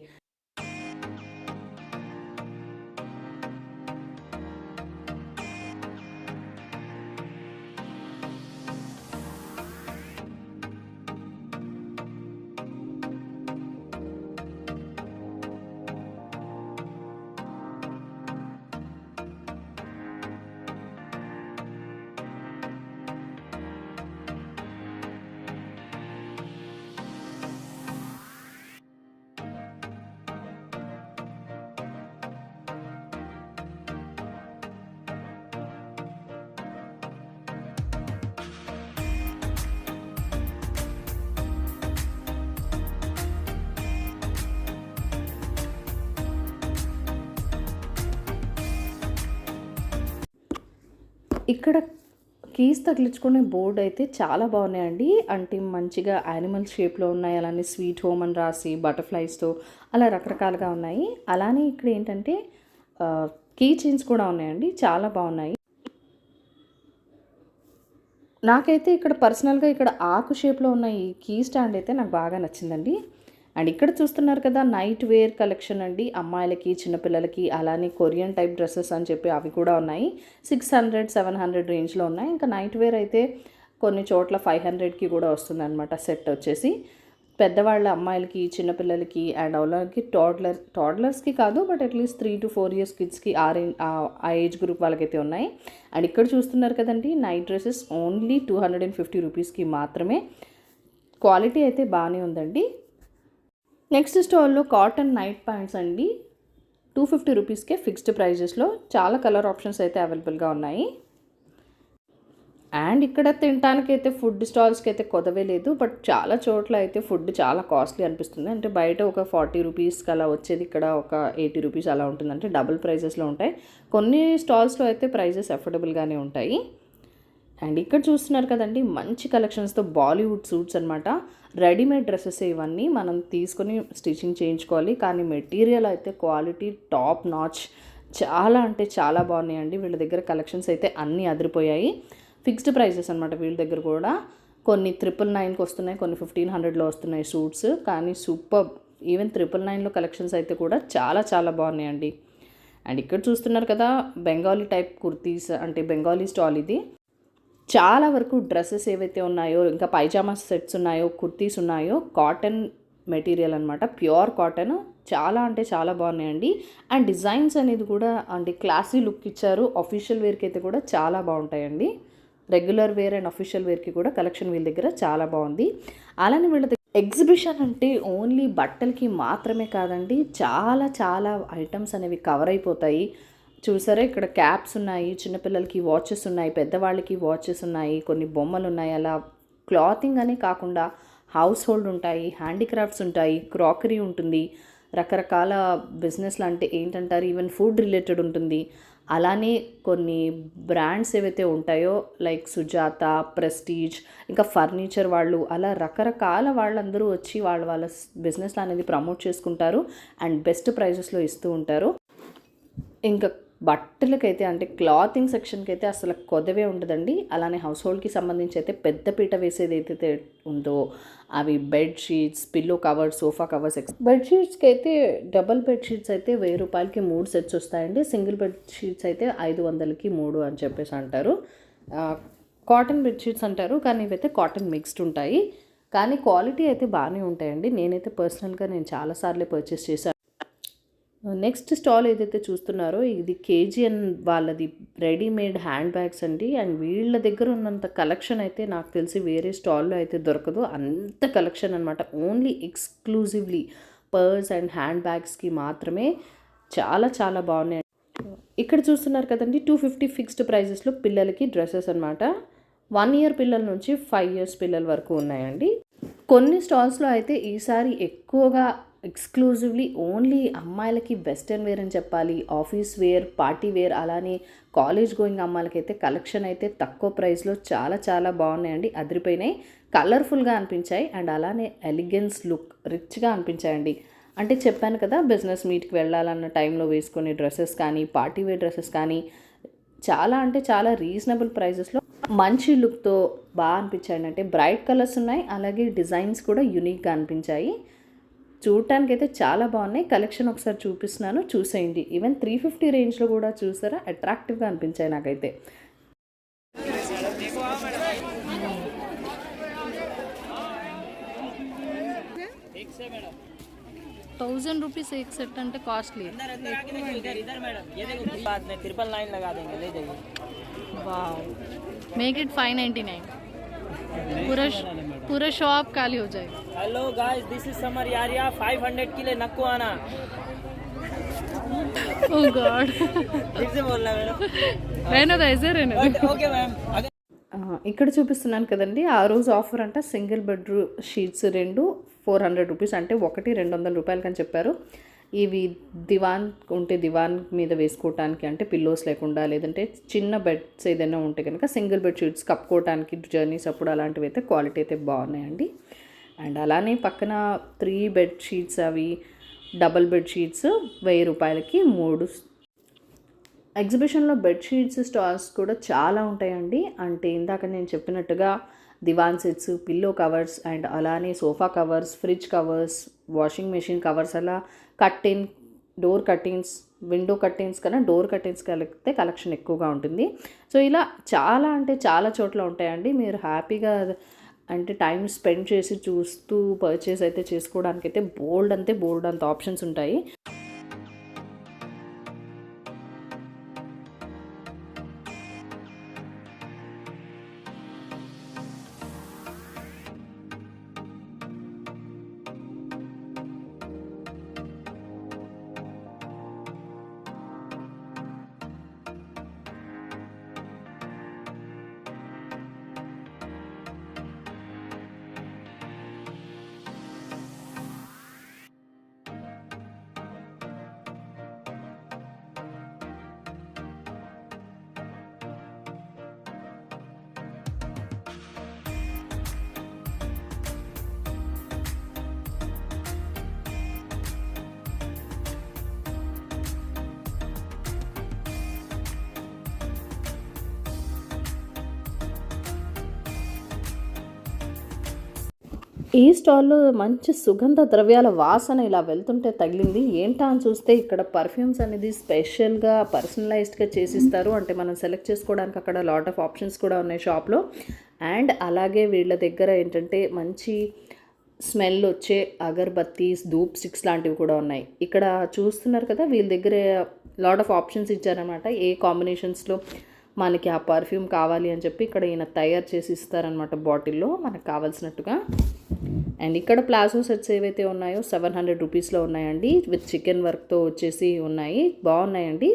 ఇక్కడ కీస్ తగిలించుకునే బోర్డు అయితే చాలా బాగున్నాయండి. అంటే మంచిగా యానిమల్ షేప్లో ఉన్నాయి, అలానే స్వీట్ హోమ్ అని రాసి బటర్ఫ్లైస్తో అలా రకరకాలుగా ఉన్నాయి. అలానే ఇక్కడ ఏంటంటే కీ చైన్స్ కూడా ఉన్నాయండి, చాలా బాగున్నాయి. నాకైతే ఇక్కడ పర్సనల్గా ఇక్కడ ఆకు షేప్లో ఉన్న ఈ కీ స్టాండ్ అయితే నాకు బాగా నచ్చిందండి. అండ్ ఇక్కడ చూస్తున్నారు కదా, నైట్ వేర్ కలెక్షన్ అండి, అమ్మాయిలకి చిన్నపిల్లలకి. అలానే కొరియన్ టైప్ డ్రెస్సెస్ అని చెప్పి అవి కూడా ఉన్నాయి. 600-700 రేంజ్లో ఉన్నాయి. ఇంకా నైట్ వేర్ అయితే కొన్ని చోట్ల 500కి కూడా వస్తుంది అనమాట సెట్ వచ్చేసి. పెద్దవాళ్ళ అమ్మాయిలకి చిన్నపిల్లలకి అండ్ వాళ్ళకి టాడ్లర్స్కి కాదు, బట్ అట్లీస్ట్ 3 to 4 years కిడ్స్కి ఆ ఏజ్ గ్రూప్ వాళ్ళకైతే ఉన్నాయి. అండ్ ఇక్కడ చూస్తున్నారు కదండి, నైట్ డ్రెస్సెస్ ఓన్లీ 250 రూపీస్కి మాత్రమే. క్వాలిటీ అయితే బాగానే ఉందండి. నెక్స్ట్ స్టాల్లో కాటన్ నైట్ ప్యాంట్స్ అండి, 250 రూపీస్కే ఫిక్స్డ్ ప్రైజెస్లో. చాలా కలర్ ఆప్షన్స్ అయితే అవైలబుల్గా ఉన్నాయి. అండ్ ఇక్కడ తినడానికైతే ఫుడ్ స్టాల్స్కి అయితే కొదవే లేదు, బట్ చాలా చోట్ల అయితే ఫుడ్ చాలా కాస్ట్లీ అనిపిస్తుంది. అంటే బయట ఒక 40 రూపీస్కి అలా వచ్చేది ఇక్కడ ఒక 80 రూపీస్ అలా ఉంటుంది. అంటే డబుల్ ప్రైజెస్లో ఉంటాయి. కొన్ని స్టాల్స్లో అయితే ప్రైజెస్ అఫోర్డబుల్గానే ఉంటాయి. అండ్ ఇక్కడ చూస్తున్నారు కదండి, మంచి కలెక్షన్స్తో బాలీవుడ్ సూట్స్ అనమాట. రెడీమేడ్ డ్రెస్సెస్ ఇవన్నీ మనం తీసుకొని స్టిచ్చింగ్ చేయించుకోవాలి, కానీ మెటీరియల్ అయితే క్వాలిటీ టాప్ నాచ్, చాలా అంటే చాలా బాగున్నాయండి. వీళ్ళ దగ్గర కలెక్షన్స్ అయితే అన్నీ అదిరిపోయాయి. ఫిక్స్డ్ ప్రైజెస్ అనమాట వీళ్ళ దగ్గర కూడా. కొన్ని 999కి వస్తున్నాయి, కొన్ని 1500లో వస్తున్నాయి సూట్స్. కానీ సూపర్, ఈవెన్ 999లో కలెక్షన్స్ అయితే కూడా చాలా చాలా బాగున్నాయండి. అండ్ ఇక్కడ చూస్తున్నారు కదా, బెంగాలీ టైప్ కుర్తీస్, అంటే బెంగాలీ స్టాల్ ఇది. చాలా వరకు డ్రెస్సెస్ ఏవైతే ఉన్నాయో, ఇంకా పైజామా సెట్స్ ఉన్నాయో, కుర్తీస్ ఉన్నాయో, కాటన్ మెటీరియల్ అనమాట, ప్యూర్ కాటన్. చాలా అంటే చాలా బాగున్నాయండి. అండ్ డిజైన్స్ అనేది కూడా అంటే క్లాసీ లుక్ ఇచ్చారు. అఫీషియల్ వేర్కి అయితే కూడా చాలా బాగుంటాయండి. రెగ్యులర్ వేర్ అండ్ అఫీషియల్ వేర్కి కూడా కలెక్షన్ వీళ్ళ దగ్గర చాలా బాగుంది. అలానే వీళ్ళ దగ్గర ఎగ్జిబిషన్ అంటే ఓన్లీ బట్టలకి మాత్రమే కాదండి, చాలా చాలా ఐటమ్స్ అనేవి కవర్ అయిపోతాయి. చూసారా, ఇక్కడ క్యాప్స్ ఉన్నాయి, చిన్నపిల్లలకి వాచెస్ ఉన్నాయి, పెద్దవాళ్ళకి వాచెస్ ఉన్నాయి, కొన్ని బొమ్మలు ఉన్నాయి. అలా క్లాతింగ్ అనే కాకుండా హౌస్ హోల్డ్ ఉంటాయి, హ్యాండీక్రాఫ్ట్స్ ఉంటాయి, క్రాకరీ ఉంటుంది, రకరకాల బిజినెస్లు అంటే ఏంటంటారు, ఈవెన్ ఫుడ్ రిలేటెడ్ ఉంటుంది. అలానే కొన్ని బ్రాండ్స్ ఏవైతే ఉంటాయో లైక్ సుజాత, ప్రెస్టీజ్, ఇంకా ఫర్నిచర్ వాళ్ళు, అలా రకరకాల వాళ్ళందరూ వచ్చి వాళ్ళ బిజినెస్లు అనేది ప్రమోట్ చేసుకుంటారు అండ్ బెస్ట్ ప్రైజెస్లో ఇస్తూ ఉంటారు. ఇంకా బట్టలకైతే అంటే క్లాతింగ్ సెక్షన్కి అయితే అసలు కొదవే ఉండదండి. అలానే హౌస్ హోల్డ్కి సంబంధించి అయితే పెద్ద పీట వేసేది ఏదైతే ఉందో అవి bedsheets, pillow covers, sofa covers. బెడ్షీట్స్కి అయితే డబల్ బెడ్షీట్స్ అయితే 1000 రూపాయలకి 3 సెట్స్ వస్తాయండి. సింగిల్ బెడ్షీట్స్ అయితే 500కి 3 అని చెప్పేసి అంటారు. కాటన్ బెడ్షీట్స్ అంటారు, కానీ ఇవైతే కాటన్ మిక్స్డ్ ఉంటాయి. కానీ క్వాలిటీ అయితే బాగానే ఉంటాయండి. నేనైతే పర్సనల్గా చాలాసార్లు పర్చేస్ చేశాను. నెక్స్ట్ స్టాల్ ఏదైతే చూస్తున్నారో ఇది కేజీఎన్ వాళ్ళది రెడీమేడ్ హ్యాండ్ బ్యాగ్స్ అండి. అండ్ వీళ్ళ దగ్గర ఉన్నంత కలెక్షన్ అయితే నాకు తెలిసి వేరే స్టాల్లో అయితే దొరకదు, అంత కలెక్షన్ అనమాట. Only exclusively purse and hand బ్యాగ్స్కి మాత్రమే. చాలా చాలా బాగున్నాయి. ఇక్కడ చూస్తున్నారు కదండి, 250 ఫిక్స్డ్ ప్రైజెస్లో పిల్లలకి డ్రెస్సెస్ అనమాట. 1 year పిల్లల నుంచి 5 years పిల్లల వరకు ఉన్నాయండి. కొన్ని స్టాల్స్లో అయితే ఈసారి ఎక్కువగా ఎక్స్క్లూజివ్లీ ఓన్లీ అమ్మాయిలకి వెస్టర్న్ వేర్ అని చెప్పాలి, ఆఫీస్ వేర్, పార్టీ వేర్, అలానే కాలేజ్ గోయింగ్ అమ్మాయిలకైతే కలెక్షన్ అయితే తక్కువ ప్రైస్లో చాలా చాలా బాగున్నాయండి, అదిరిపోయినాయి, కలర్ఫుల్గా అనిపించాయి. అండ్ అలానే ఎలిగెన్స్ లుక్, రిచ్గా అనిపించాయండి. అంటే చెప్పాను కదా, బిజినెస్ మీట్కి వెళ్ళాలన్న టైంలో వేసుకునే డ్రెస్సెస్ కానీ, పార్టీ వేర్ డ్రెస్సెస్ కానీ చాలా అంటే చాలా రీజనబుల్ ప్రైజెస్లో మంచి లుక్తో బాగా అనిపించాయి. అంటే బ్రైట్ కలర్స్ ఉన్నాయి, అలాగే డిజైన్స్ కూడా యూనిక్గా అనిపించాయి. చూడటానికైతే చాలా బాగున్నాయి. కలెక్షన్ ఒకసారి చూపిస్తున్నాను, చూసేయండి. ఈవెన్ 350 రేంజ్లో కూడా చూసారా, అట్రాక్టివ్గా అనిపించాయి నాకైతే. ₹1000 एक सेट అంటే కాస్ట్లీ. ट्रिपल 9 लगा देंगे, ले जाइए. Wow, make it 599. पूरा शॉप खाली हो जाएगा. Hello guys, this is Samar यारिया. 500 के लिए नक्को आना. ओह गॉड, फिर से बोलना मैडम. रहने दो, ऐसे रहने दो. Okay ma'am. ఇక్కడ చూపిస్తున్నాను కదండి, ఆ రోజు ఆఫర్ అంట. సింగిల్ బెడ్రూమ్ షీట్స్ 2 400 రూపీస్, అంటే ఒకటి 200 రూపాయలకి అని చెప్పారు. ఇవి దివాన్ ఉంటే దివాన్ మీద వేసుకోవటానికి, అంటే పిల్లోస్ లేకుండా, లేదంటే చిన్న బెడ్స్ ఏదైనా ఉంటే కనుక సింగిల్ బెడ్ షీట్స్ కప్పుకోవటానికి జర్నీస్ అప్పుడు అలాంటివి అయితే క్వాలిటీ అయితే బాగున్నాయండి. అండ్ అలానే పక్కన 3 బెడ్ షీట్స్, అవి డబల్ బెడ్ షీట్స్ 1000 రూపాయలకి 3. ఎగ్జిబిషన్లో బెడ్షీట్స్ స్టాల్స్ కూడా చాలా ఉంటాయండి. అంటే ఇందాక నేను చెప్పినట్టుగా divan sets, pillow covers, and అలానే sofa covers, fridge covers, washing machine covers, అలా curtain, door curtains, window curtains కన్నా డోర్ కర్టెన్స్ కలిపితే కలెక్షన్ ఎక్కువగా ఉంటుంది. సో ఇలా చాలా అంటే చాలా చోట్ల ఉంటాయండి. మీరు హ్యాపీగా అంటే టైం స్పెండ్ చేసి చూస్తూ పర్చేస్ అయితే చేసుకోవడానికి అయితే బోల్డ్ అంత ఆప్షన్స్ ఉంటాయి. ఈ స్టాల్లో మంచి సుగంధ ద్రవ్యాల వాసన ఇలా వెళ్తుంటే తగిలింది. ఏంటా అని చూస్తే ఇక్కడ పర్ఫ్యూమ్స్ అనేది స్పెషల్గా పర్సనలైజ్డ్గా చేసిస్తారు. అంటే మనం సెలెక్ట్ చేసుకోవడానికి అక్కడ లాట్ ఆఫ్ ఆప్షన్స్ కూడా ఉన్నాయి షాప్లో. అండ్ అలాగే వీళ్ళ దగ్గర ఏంటంటే మంచి స్మెల్ వచ్చే అగర్బత్తీస్, ధూప్ స్టిక్స్ లాంటివి కూడా ఉన్నాయి. ఇక్కడ చూస్తున్నారు కదా, వీళ్ళ దగ్గర లాట్ ఆఫ్ ఆప్షన్స్ ఇచ్చారనమాట. ఏ కాంబినేషన్స్లో మనకి ఆ పర్ఫ్యూమ్ కావాలి అని చెప్పి ఇక్కడ ఈయన తయారు చేసి ఇస్తారనమాట బాటిల్లో మనకు కావాల్సినట్టుగా. అండ్ ఇక్కడ ప్లాజో సెట్స్ ఏవైతే ఉన్నాయో 700 రూపీస్లో ఉన్నాయండి. విత్ చికెన్ వర్క్తో వచ్చేసి ఉన్నాయి, బాగున్నాయండి.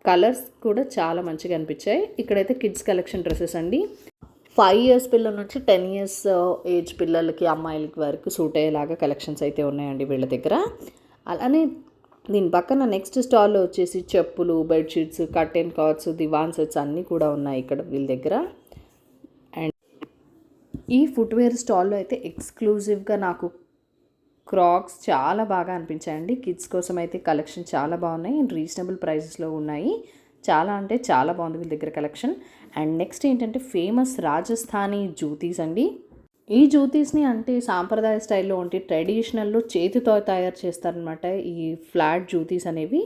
కలర్స్ కూడా చాలా మంచిగా అనిపించాయి. ఇక్కడైతే కిడ్స్ కలెక్షన్ డ్రెస్సెస్ అండి. 5 ఇయర్స్ పిల్లల నుంచి 10 ఇయర్స్ ఏజ్ పిల్లలకి, అమ్మాయిలకి వరకు సూట్ అయ్యేలాగా కలెక్షన్స్ అయితే ఉన్నాయండి వీళ్ళ దగ్గర. అలానే దీని పక్కన నెక్స్ట్ స్టాల్లో వచ్చేసి చెప్పులు, బెడ్షీట్స్, కర్టెన్ కార్డ్స్, దివాన్ సెట్స్ అన్నీ కూడా ఉన్నాయి ఇక్కడ వీళ్ళ దగ్గర. అండ్ ఈ ఫుట్వేర్ స్టాల్లో అయితే ఎక్స్క్లూజివ్గా నాకు క్రాక్స్ చాలా బాగా అనిపించాయండి. కిడ్స్ కోసం అయితే కలెక్షన్ చాలా బాగున్నాయి అండ్ రీజనబుల్ ప్రైజెస్లో ఉన్నాయి. చాలా అంటే చాలా బాగుంది వీళ్ళ దగ్గర కలెక్షన్. అండ్ నెక్స్ట్ ఏంటంటే ఫేమస్ రాజస్థానీ జూతీస్ అండి. ఈ జూతీస్ని అంటే సాంప్రదాయ స్టైల్లో ఉంటే ట్రెడిషనల్లో చేతితో తయారు చేస్తారనమాట ఈ ఫ్లాట్ జూతీస్ అనేవి.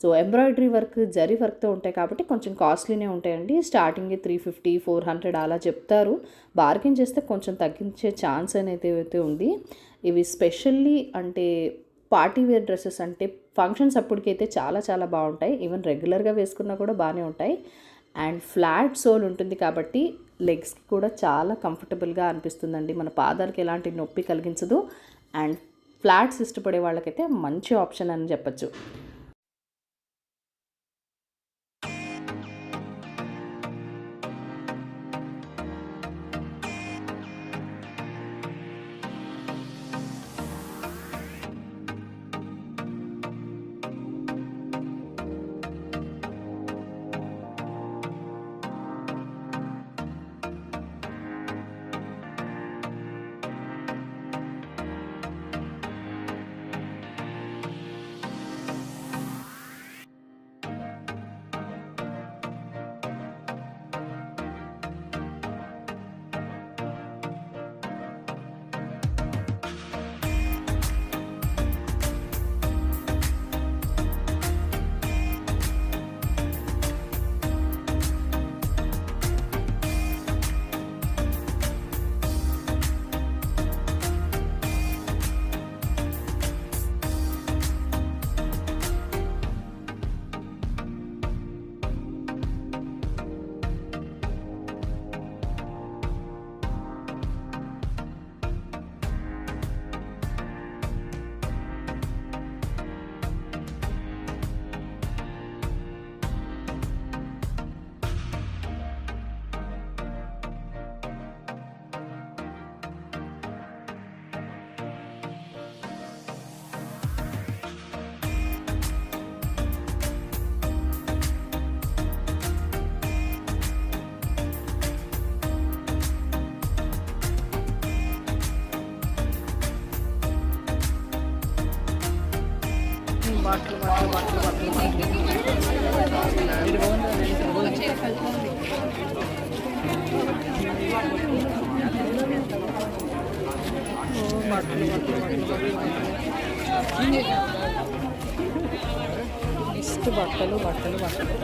సో ఎంబ్రాయిడరీ వర్క్, జరీ వర్క్తో ఉంటాయి కాబట్టి కొంచెం కాస్ట్లీనే ఉంటాయండి. స్టార్టింగ్ 350, 400 అలా చెప్తారు. బార్గెన్ చేస్తే కొంచెం తగ్గించే ఛాన్స్ అనేది అయితే ఉంది. ఇవి స్పెషల్లీ అంటే పార్టీ వేర్ డ్రెస్సెస్, అంటే ఫంక్షన్స్ అప్పటికైతే చాలా చాలా బాగుంటాయి. ఈవెన్ రెగ్యులర్గా వేసుకున్నా కూడా బాగానే ఉంటాయి. అండ్ ఫ్లాట్ సోల్ ఉంటుంది కాబట్టి లెగ్స్కి కూడా చాలా కంఫర్టబుల్గా అనిపిస్తుందండి. మన పాదాలకి ఎలాంటి నొప్పి కలిగించదు. అండ్ ఫ్లాట్స్ ఇష్టపడే వాళ్ళకైతే మంచి ఆప్షన్ అని చెప్పచ్చు. బట్టలు బట్టలు బట్టలు నెక్స్ట్ బట్టలు బట్టలు బట్టలు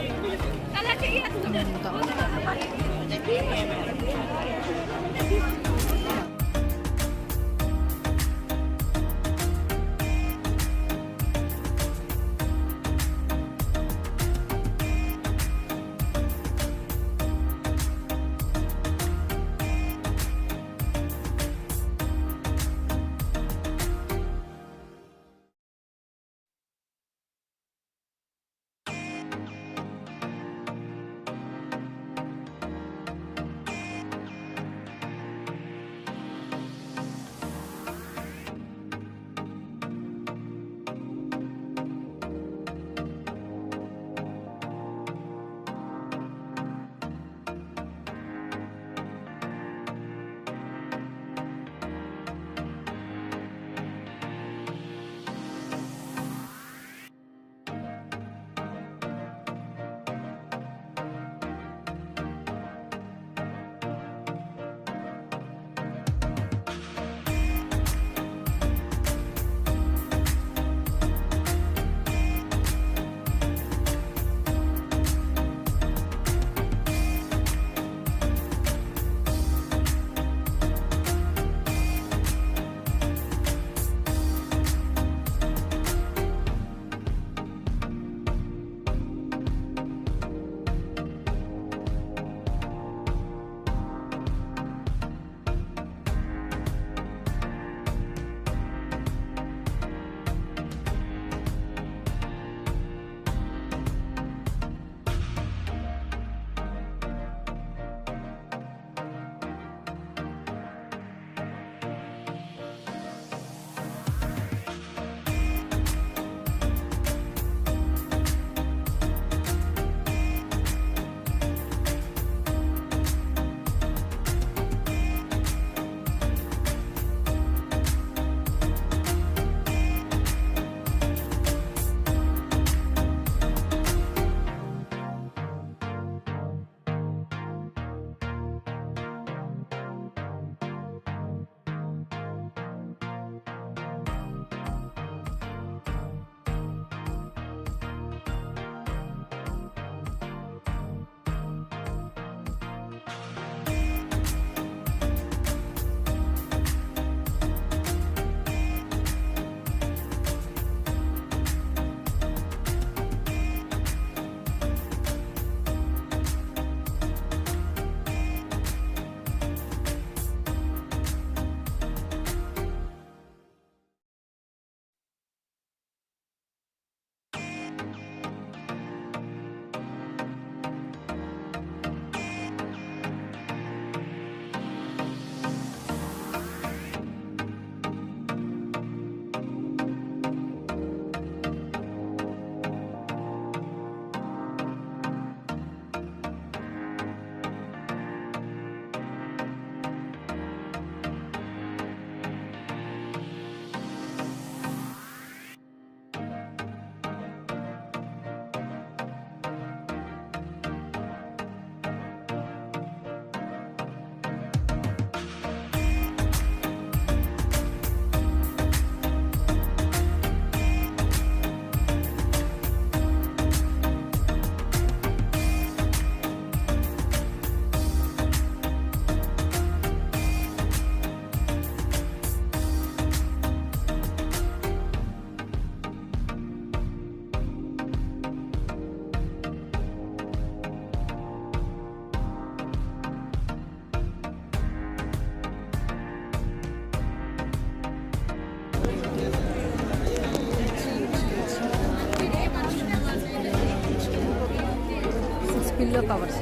pillow covers.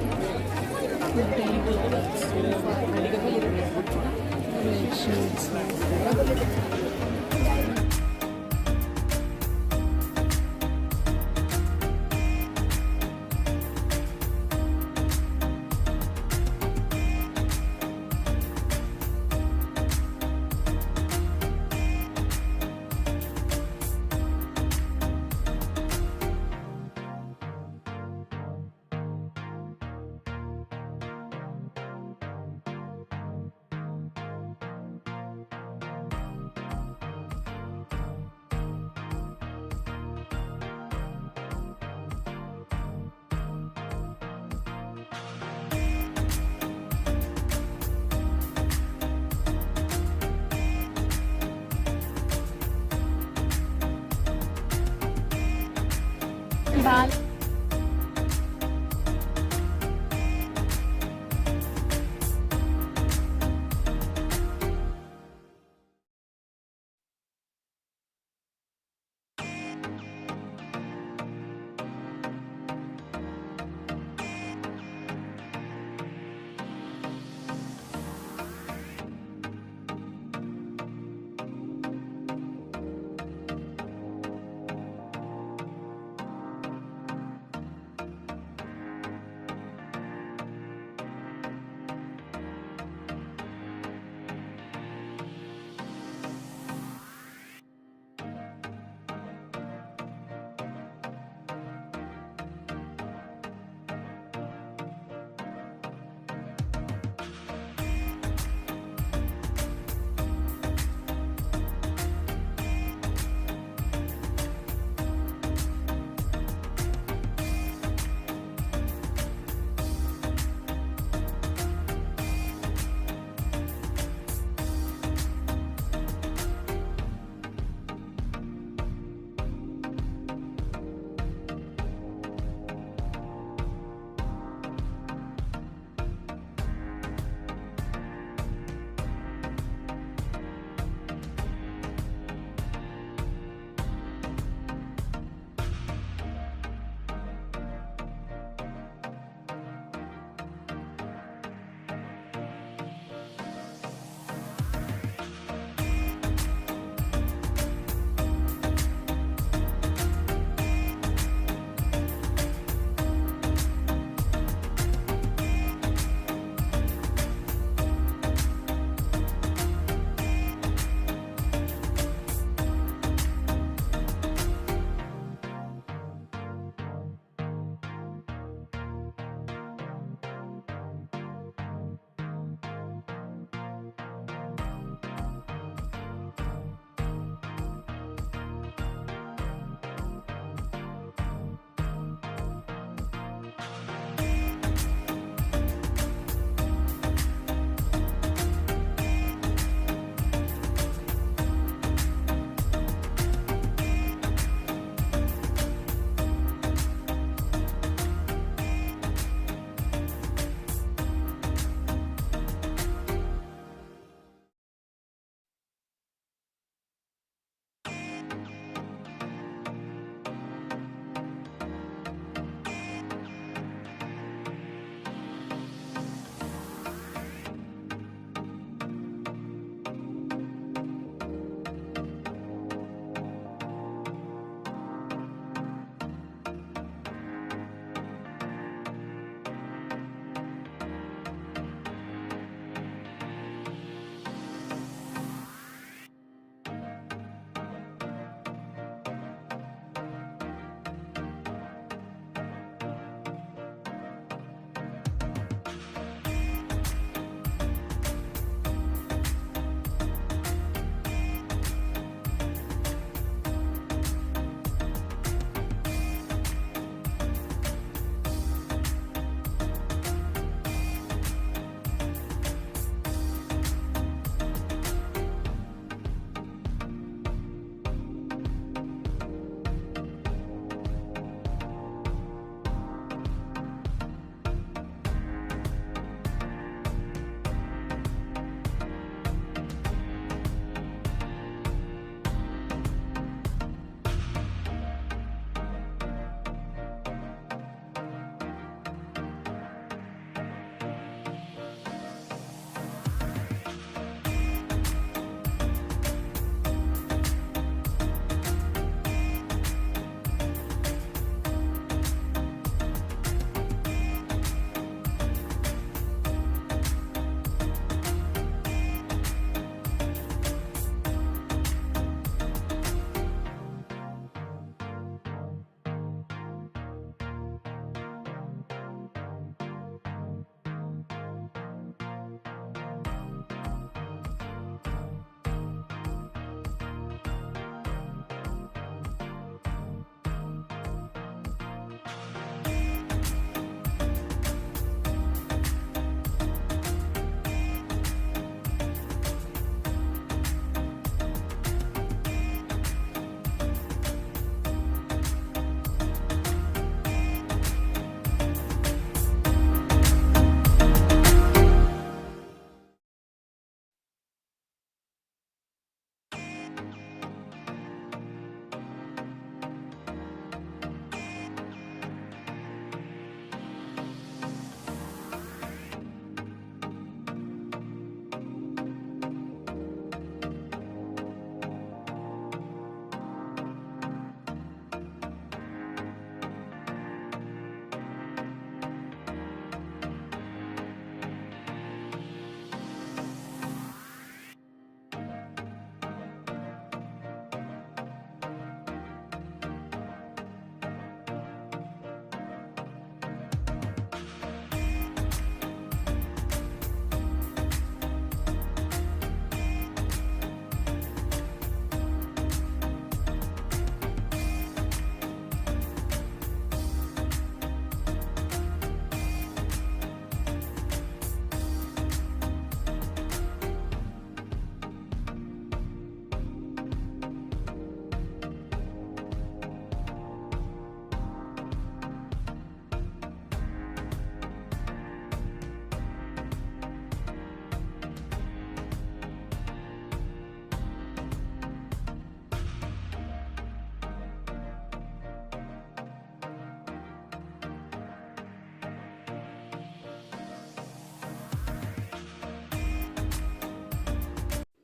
బాగా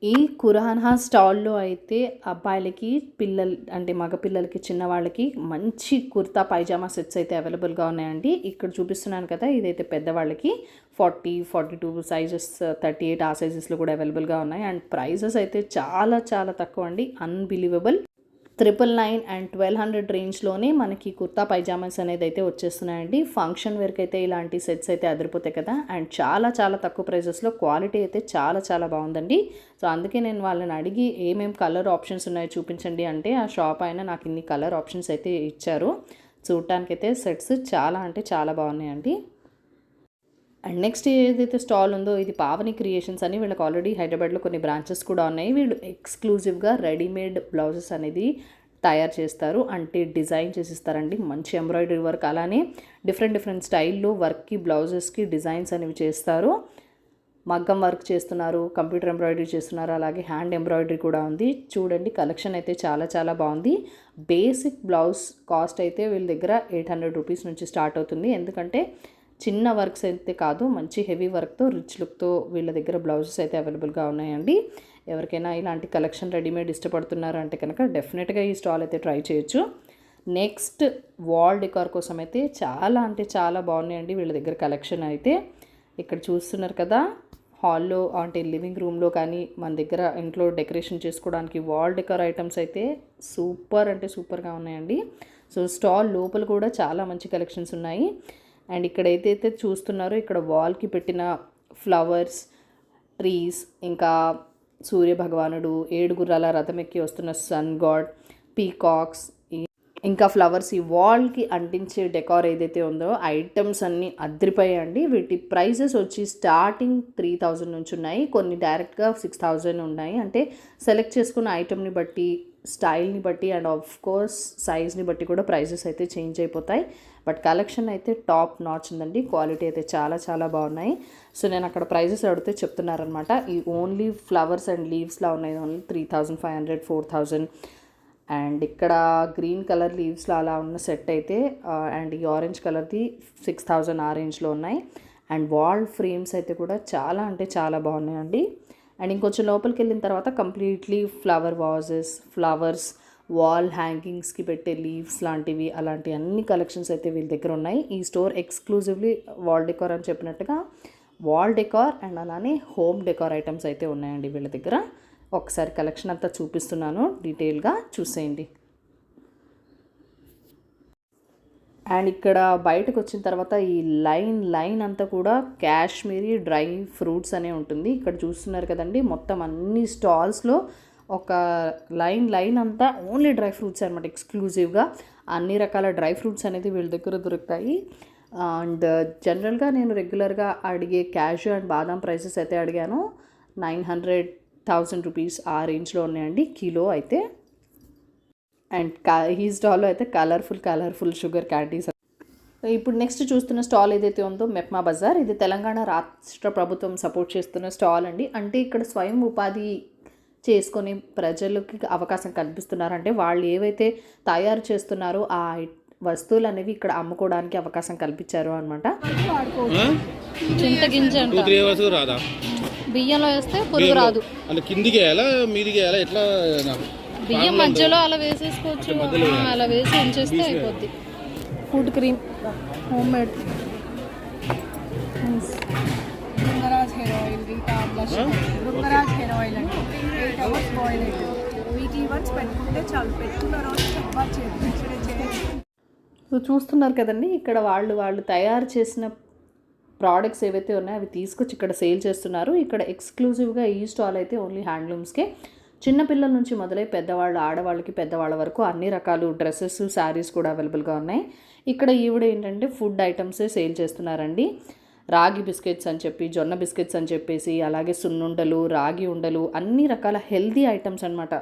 ఈ కురాహా స్టాల్లో అయితే అబ్బాయిలకి అంటే మగ పిల్లలకి చిన్నవాళ్ళకి మంచి కుర్తా పైజామా సెట్స్ అయితే అవైలబుల్గా ఉన్నాయండి. ఇక్కడ చూపిస్తున్నాను కదా, ఇదైతే పెద్దవాళ్ళకి 42 సైజెస్, 38 ఆ సైజెస్లో కూడా అవైలబుల్గా ఉన్నాయి. అండ్ ప్రైజెస్ అయితే చాలా చాలా తక్కువ అండి, అన్బిలీవబుల్. 999 అండ్ 1200 రేంజ్లోనే మనకి కుర్తా పైజామాస్ అనేది అయితే వచ్చేస్తున్నాయండి. ఫంక్షన్ వేర్కి అయితే ఇలాంటి సెట్స్ అయితే అదిరిపోతాయి కదా. అండ్ చాలా చాలా తక్కువ ప్రైజెస్లో క్వాలిటీ అయితే చాలా చాలా బాగుందండి. సో అందుకే నేను వాళ్ళని అడిగి ఏమేమి కలర్ ఆప్షన్స్ ఉన్నాయో చూపించండి అంటే ఆ షాప్ అయినా నాకు ఇన్ని కలర్ ఆప్షన్స్ అయితే ఇచ్చారు. చూడటానికైతే సెట్స్ చాలా అంటే చాలా బాగున్నాయండి. అండ్ నెక్స్ట్ ఏదైతే స్టాల్ ఉందో ఇది పావని క్రియేషన్స్ అని, వీళ్ళకి ఆల్రెడీ హైదరాబాద్లో కొన్ని బ్రాంచెస్ కూడా ఉన్నాయి. వీళ్ళు ఎక్స్క్లూజివ్గా రెడీమేడ్ బ్లౌజెస్ అనేది తయారు చేస్తారు, అంటే డిజైన్ చేసిస్తారండి. మంచి ఎంబ్రాయిడరీ వర్క్, అలానే డిఫరెంట్ స్టైల్లో వర్క్కి బ్లౌజెస్కి డిజైన్స్ అనేవి చేస్తారు. మగ్గం వర్క్ చేస్తున్నారు, కంప్యూటర్ ఎంబ్రాయిడరీ చేస్తున్నారు, అలాగే హ్యాండ్ ఎంబ్రాయిడరీ కూడా ఉంది. చూడండి కలెక్షన్ అయితే చాలా చాలా బాగుంది. బేసిక్ బ్లౌజ్ కాస్ట్ అయితే వీళ్ళ దగ్గర 800 రూపీస్ నుంచి స్టార్ట్ అవుతుంది. ఎందుకంటే చిన్న వర్క్స్ అయితే కాదు, మంచి హెవీ వర్క్తో రిచ్ లుక్తో వీళ్ళ దగ్గర బ్లౌజెస్ అయితే అవైలబుల్గా ఉన్నాయండి. ఎవరికైనా ఇలాంటి కలెక్షన్ రెడీమేడ్ ఇష్టపడుతున్నారు అంటే కనుక డెఫినెట్గా ఈ స్టాల్ అయితే ట్రై చేయొచ్చు. నెక్స్ట్ వాల్ డెకార్ కోసం అయితే చాలా అంటే చాలా బాగున్నాయండి వీళ్ళ దగ్గర కలెక్షన్ అయితే. ఇక్కడ చూస్తున్నారు కదా, హాల్లో అంటే లివింగ్ రూమ్లో కానీ మన దగ్గర ఇంట్లో డెకరేషన్ చేసుకోవడానికి వాల్ డెకార్ ఐటమ్స్ అయితే సూపర్ అంటే సూపర్గా ఉన్నాయండి. సో స్టాల్ లోపల కూడా చాలా మంచి కలెక్షన్స్ ఉన్నాయి. అండ్ ఇక్కడ ఏదైతే చూస్తున్నారో ఇక్కడ వాల్కి పెట్టిన ఫ్లవర్స్, ట్రీస్, ఇంకా సూర్య భగవానుడు, 7 గుర్రాల రథం ఎక్కి వస్తున్న సన్ గాడ్, పీకాక్స్, ఇంకా ఫ్లవర్స్, ఈ వాల్కి అంటించే డెకార్ ఏదైతే ఉందో ఐటమ్స్ అన్నీ అదిరిపోయాయండి. వీటి ప్రైజెస్ వచ్చి స్టార్టింగ్ 3000 నుంచి ఉన్నాయి, కొన్ని డైరెక్ట్గా 6000 ఉన్నాయి. అంటే సెలెక్ట్ చేసుకున్న ఐటమ్ని బట్టి, స్టైల్ని బట్టి అండ్ ఆఫ్ కోర్స్ సైజ్ని బట్టి కూడా ప్రైజెస్ అయితే చేంజ్ అయిపోతాయి. బట్ కలెక్షన్ అయితే టాప్ నాచ్ ఉందండి, క్వాలిటీ అయితే చాలా చాలా బాగున్నాయి. సో నేను అక్కడ ప్రైజెస్ అడిగితే చెప్తున్నారనమాట, ఈ ఓన్లీ ఫ్లవర్స్ అండ్ లీవ్స్లా ఉన్నాయి ఓన్లీ 3500, 4000. అండ్ ఇక్కడ గ్రీన్ కలర్ లీవ్స్లో అలా ఉన్న సెట్ అయితే అండ్ ఈ ఆరెంజ్ కలర్ది 6000 ఆ రేంజ్లో ఉన్నాయి. అండ్ వాల్ ఫ్రేమ్స్ అయితే కూడా చాలా అంటే చాలా బాగున్నాయండి. అండ్ ఇంకొంచెం లోపలికి వెళ్ళిన తర్వాత completely flower vases, flowers, wall హ్యాంగింగ్స్కి పెట్టే లీవ్స్ లాంటివి, అలాంటి అన్ని కలెక్షన్స్ అయితే వీళ్ళ దగ్గర ఉన్నాయి. ఈ స్టోర్ ఎక్స్క్లూజివ్లీ వాల్ డెకార్ అని చెప్పినట్టుగా వాల్ డెకార్ అండ్ అలానే హోమ్ డెకార్ ఐటమ్స్ అయితే ఉన్నాయండి వీళ్ళ దగ్గర. ఒకసారి కలెక్షన్ అంతా చూపిస్తున్నాను, డీటెయిల్గా చూసేయండి. అండ్ ఇక్కడ బయటకు వచ్చిన తర్వాత ఈ లైన్ అంతా కూడా కాశ్మీరీ డ్రై ఫ్రూట్స్ అనే ఉంటుంది. ఇక్కడ చూస్తున్నారు కదండి, మొత్తం అన్ని స్టాల్స్లో ఒక లైన్ అంతా ఓన్లీ డ్రై ఫ్రూట్స్ అనమాట. ఎక్స్క్లూజివ్గా అన్ని రకాల డ్రై ఫ్రూట్స్ అనేది వీళ్ళ దగ్గర దొరుకుతాయి. అండ్ జనరల్గా నేను రెగ్యులర్గా అడిగే క్యాషు అండ్ బాదాం ప్రైసెస్ అయితే అడిగాను, 900-1000 రూపీస్ ఆ రేంజ్లో ఉన్నాయండి కిలో అయితే. అండ్ ఈ స్టాల్లో అయితే కలర్ఫుల్ షుగర్ క్యాండీస్. ఇప్పుడు నెక్స్ట్ చూస్తున్న స్టాల్ ఏదైతే ఉందో మెప్మా బజార్, ఇది తెలంగాణ రాష్ట్ర ప్రభుత్వం సపోర్ట్ చేస్తున్న స్టాల్ అండి. అంటే ఇక్కడ స్వయం ఉపాధి చేసుకొని ప్రజలకి అవకాశం కల్పిస్తున్నారంటే వాళ్ళు ఏవైతే తయారు చేస్తున్నారో ఆ వస్తువులు అనేవి ఇక్కడ అమ్ముకోవడానికి అవకాశం కల్పించారు అనమాట. చింతగింజ బియ్యంలో వేస్తే పురుగు రాదు, కిందికి వేయాలా మీదికి వేయాలా, ఎట్లా బియ్యం మధ్యలో అలా వేసేసుకోవచ్చు, అలా వేసి ఉంచేస్తే అయిపోద్ది. Food cream home made, bhringraj hair oil, Rita blush, bhringraj hair oil అంటే 8 hours బాయిల్ అవుతుంది. వీక్లీ వన్స్ పెట్టుకుంటే చాలు, పెట్టుకున్న రోజు చప్పా చేయొచ్చు. సో చూస్తున్నారు కదండి, ఇక్కడ వాళ్ళు తయారు చేసిన ప్రోడక్ట్స్ ఏవైతే ఉన్నాయో అవి తీసుకొచ్చి ఇక్కడ సేల్ చేస్తున్నారు. ఇక్కడ ఎక్స్క్లూజివ్గా ఈ స్టాల్ అయితే ఓన్లీ హ్యాండ్లూమ్స్కే, చిన్నపిల్లల నుంచి మొదలై పెద్దవాళ్ళు, ఆడవాళ్ళకి, పెద్దవాళ్ళ వరకు అన్ని రకాలు డ్రెస్సెస్, శారీస్ కూడా అవైలబుల్గా ఉన్నాయి. ఇక్కడ ఈవిడ ఏంటంటే ఫుడ్ ఐటమ్సే సేల్ చేస్తున్నారండి. రాగి బిస్కెట్స్ అని చెప్పి, జొన్న బిస్కెట్స్ అని చెప్పేసి, అలాగే సున్నుండలు, రాగి ఉండలు, అన్ని రకాల హెల్దీ ఐటమ్స్ అనమాట.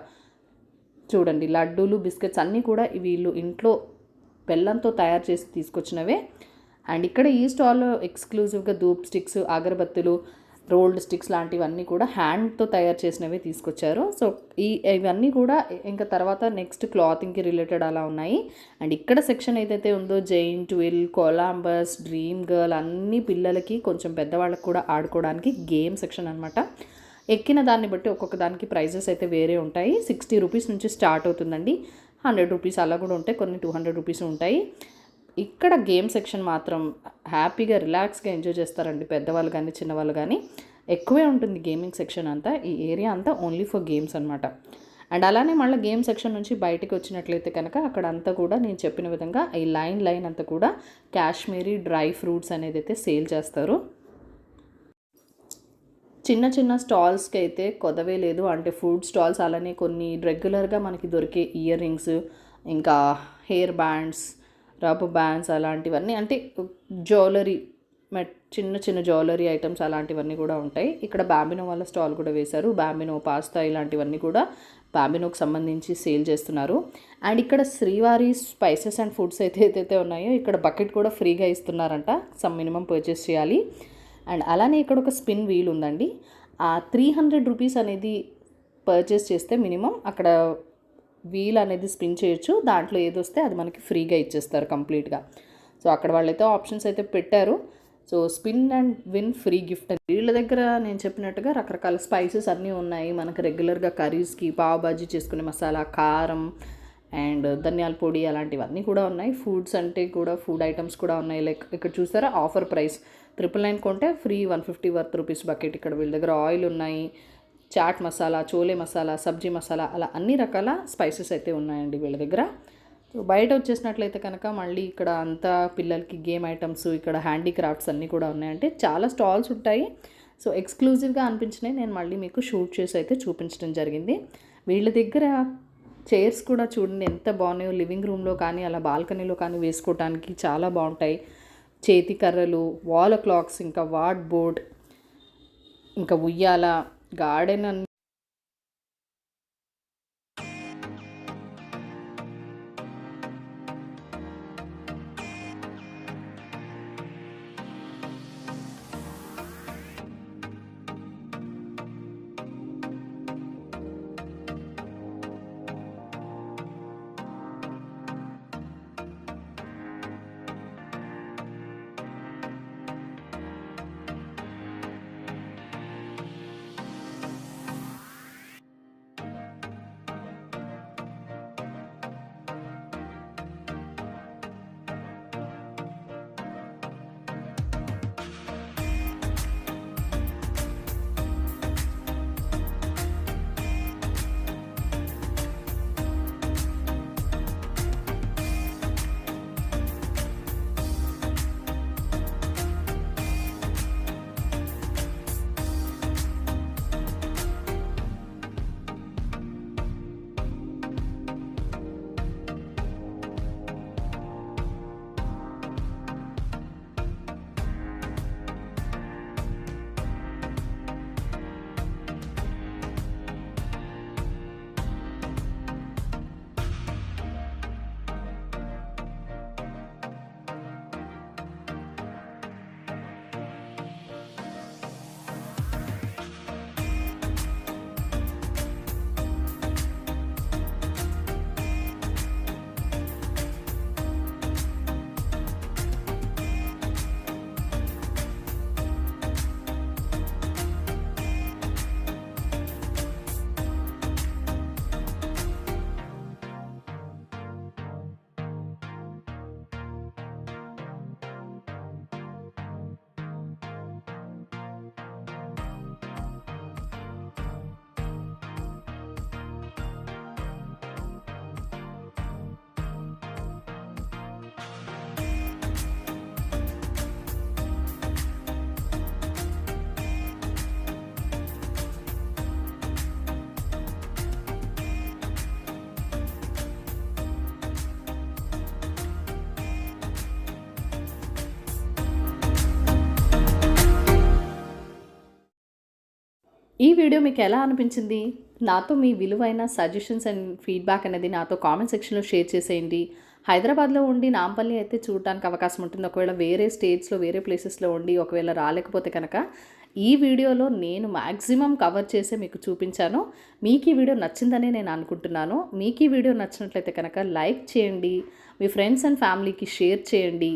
చూడండి లడ్డూలు, బిస్కెట్స్ అన్నీ కూడా వీళ్ళు ఇంట్లో బెల్లంతో తయారు చేసి తీసుకొచ్చినవే. అండ్ ఇక్కడ ఈ స్టాల్లో ఎక్స్క్లూజివ్గా ధూప్ స్టిక్స్, అగరబత్తులు, రోల్డ్ స్టిక్స్ లాంటివన్నీ కూడా హ్యాండ్తో తయారు చేసినవి తీసుకొచ్చారు. సో ఇవన్నీ కూడా ఇంకా తర్వాత నెక్స్ట్ క్లాతింగ్కి రిలేటెడ్ అలా ఉన్నాయి. అండ్ ఇక్కడ సెక్షన్ ఏదైతే ఉందో giant wheel, Columbus, dream girl, అన్ని పిల్లలకి కొంచెం పెద్దవాళ్ళకి కూడా ఆడుకోవడానికి గేమ్ సెక్షన్ అనమాట. ఎక్కిన దాన్ని బట్టి ఒక్కొక్క దానికి ప్రైజెస్ అయితే వేరే ఉంటాయి. 60 రూపీస్ నుంచి స్టార్ట్ అవుతుందండి. 100 రూపీస్ అలా కూడా ఉంటాయి, కొన్ని 200 రూపీస్ ఉంటాయి. ఇక్కడ గేమ్ సెక్షన్ మాత్రం హ్యాపీగా రిలాక్స్గా ఎంజాయ్ చేస్తారండి, పెద్దవాళ్ళు కానీ చిన్నవాళ్ళు కానీ. ఎక్కువే ఉంటుంది గేమింగ్ సెక్షన్ అంతా. ఈ ఏరియా అంతా ఓన్లీ ఫర్ గేమ్స్ అనమాట. అండ్ అలానే మళ్ళీ గేమ్ సెక్షన్ నుంచి బయటికి వచ్చినట్లయితే కనుక అక్కడ అంతా కూడా నేను చెప్పిన విధంగా ఈ లైన్ అంతా కూడా కాశ్మీరీ డ్రై ఫ్రూట్స్ అనేది అయితే సేల్ చేస్తారు. చిన్న చిన్న స్టాల్స్కి అయితే కొదవే లేదు. అంటే ఫుడ్ స్టాల్స్, అలానే కొన్ని రెగ్యులర్గా మనకి దొరికే ఇయర్ రింగ్స్, ఇంకా హెయిర్ బ్యాండ్స్, రబ్బర్ బ్యాండ్స్ అలాంటివన్నీ, అంటే జ్యువెలరీ, చిన్న చిన్న జ్యువెలరీ ఐటమ్స్ అలాంటివన్నీ కూడా ఉంటాయి. ఇక్కడ బాంబినో వాళ్ళ స్టాల్ కూడా వేశారు. బాంబినో పాస్తా ఇలాంటివన్నీ కూడా బాంబినోకి సంబంధించి సేల్ చేస్తున్నారు. అండ్ ఇక్కడ శ్రీవారి స్పైసెస్ అండ్ ఫుడ్స్ ఏదైతే ఉన్నాయో ఇక్కడ బకెట్ కూడా ఫ్రీగా ఇస్తున్నారంట, సమ్ మినిమం పర్చేస్ చేయాలి. అండ్ అలానే ఇక్కడ ఒక స్పిన్ వీల్ ఉందండి. ఆ 300 రూపీస్ అనేది పర్చేస్ చేస్తే మినిమం అక్కడ వీల్ అనేది స్పిన్ చేయొచ్చు. దాంట్లో ఏదొస్తే అది మనకి ఫ్రీగా ఇచ్చేస్తారు కంప్లీట్గా. సో అక్కడ వాళ్ళైతే ఆప్షన్స్ అయితే పెట్టారు. So spin and win free gift అని. వీళ్ళ దగ్గర నేను చెప్పినట్టుగా రకరకాల స్పైసెస్ అన్నీ ఉన్నాయి. మనకు రెగ్యులర్గా కర్రీస్కి, పావ్ బాజీ చేసుకునే మసాలా, కారం అండ్ ధనియాల పొడి అలాంటివన్నీ కూడా ఉన్నాయి. ఫుడ్స్ అంటే కూడా ఫుడ్ ఐటమ్స్ కూడా ఉన్నాయి. లైక్ ఇక్కడ చూసారా ఆఫర్ ప్రైస్ 999 కొంటే ఫ్రీ 150 వర్త్ రూపీస్ బకెట్. ఇక్కడ వీళ్ళ దగ్గర ఆయిల్ ఉన్నాయి, చాట్ మసాలా, చోలే మసాలా, సబ్జీ మసాలా, అలా అన్ని రకాల స్పైసెస్ అయితే ఉన్నాయండి వీళ్ళ దగ్గర. సో బయట వచ్చేసినట్లయితే కనుక మళ్ళీ ఇక్కడ అంతా పిల్లలకి గేమ్ ఐటమ్స్, ఇక్కడ హ్యాండీక్రాఫ్ట్స్ అన్నీ కూడా ఉన్నాయంటే చాలా స్టాల్స్ ఉంటాయి. సో ఎక్స్క్లూజివ్గా అనిపించినాయి నేను మళ్ళీ మీకు షూట్ చేసి అయితే చూపించడం జరిగింది. వీళ్ళ దగ్గర చైర్స్ కూడా చూడండి ఎంత బాగున్నాయో. లివింగ్ రూమ్లో కానీ అలా బాల్కనీలో కానీ వేసుకోవడానికి చాలా బాగుంటాయి. చేతి కర్రలు, వాల్ క్లాక్స్, ఇంకా వార్డ్ బోర్డ్, ఇంకా ఉయ్యాల, గార్డెన్ అని. ఈ వీడియో మీకు ఎలా అనిపించింది? నాతో మీ విలువైన సజెషన్స్ అండ్ ఫీడ్బ్యాక్ అనేది నాతో కామెంట్ సెక్షన్లో షేర్ చేసేయండి. హైదరాబాద్లో ఉండి నాంపల్లి అయితే చూడడానికి అవకాశం ఉంటుంది. ఒకవేళ వేరే స్టేట్స్లో, వేరే ప్లేసెస్లో ఉండి ఒకవేళ రాలేకపోతే కనుక ఈ వీడియోలో నేను మ్యాక్సిమం కవర్ చేసి మీకు చూపించాను. మీకు ఈ వీడియో నచ్చిందని నేను అనుకుంటున్నాను. మీకు ఈ వీడియో నచ్చినట్లయితే కనుక లైక్ చేయండి, మీ ఫ్రెండ్స్ అండ్ ఫ్యామిలీకి షేర్ చేయండి.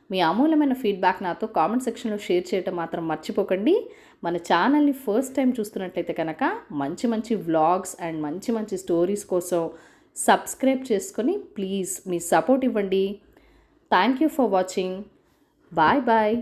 మీ అమూల్యమైన ఫీడ్బ్యాక్ నాతో కామెంట్ సెక్షన్లో షేర్ చేయటం మాత్రం మర్చిపోకండి. మన ఛానల్ని ఫస్ట్ టైం చూస్తున్నట్లయితే కనుక మంచి మంచి వ్లాగ్స్ అండ్ మంచి మంచి స్టోరీస్ కోసం సబ్స్క్రైబ్ చేసుకొని ప్లీజ్ మీ సపోర్ట్ ఇవ్వండి. Thank you for watching. Bye bye.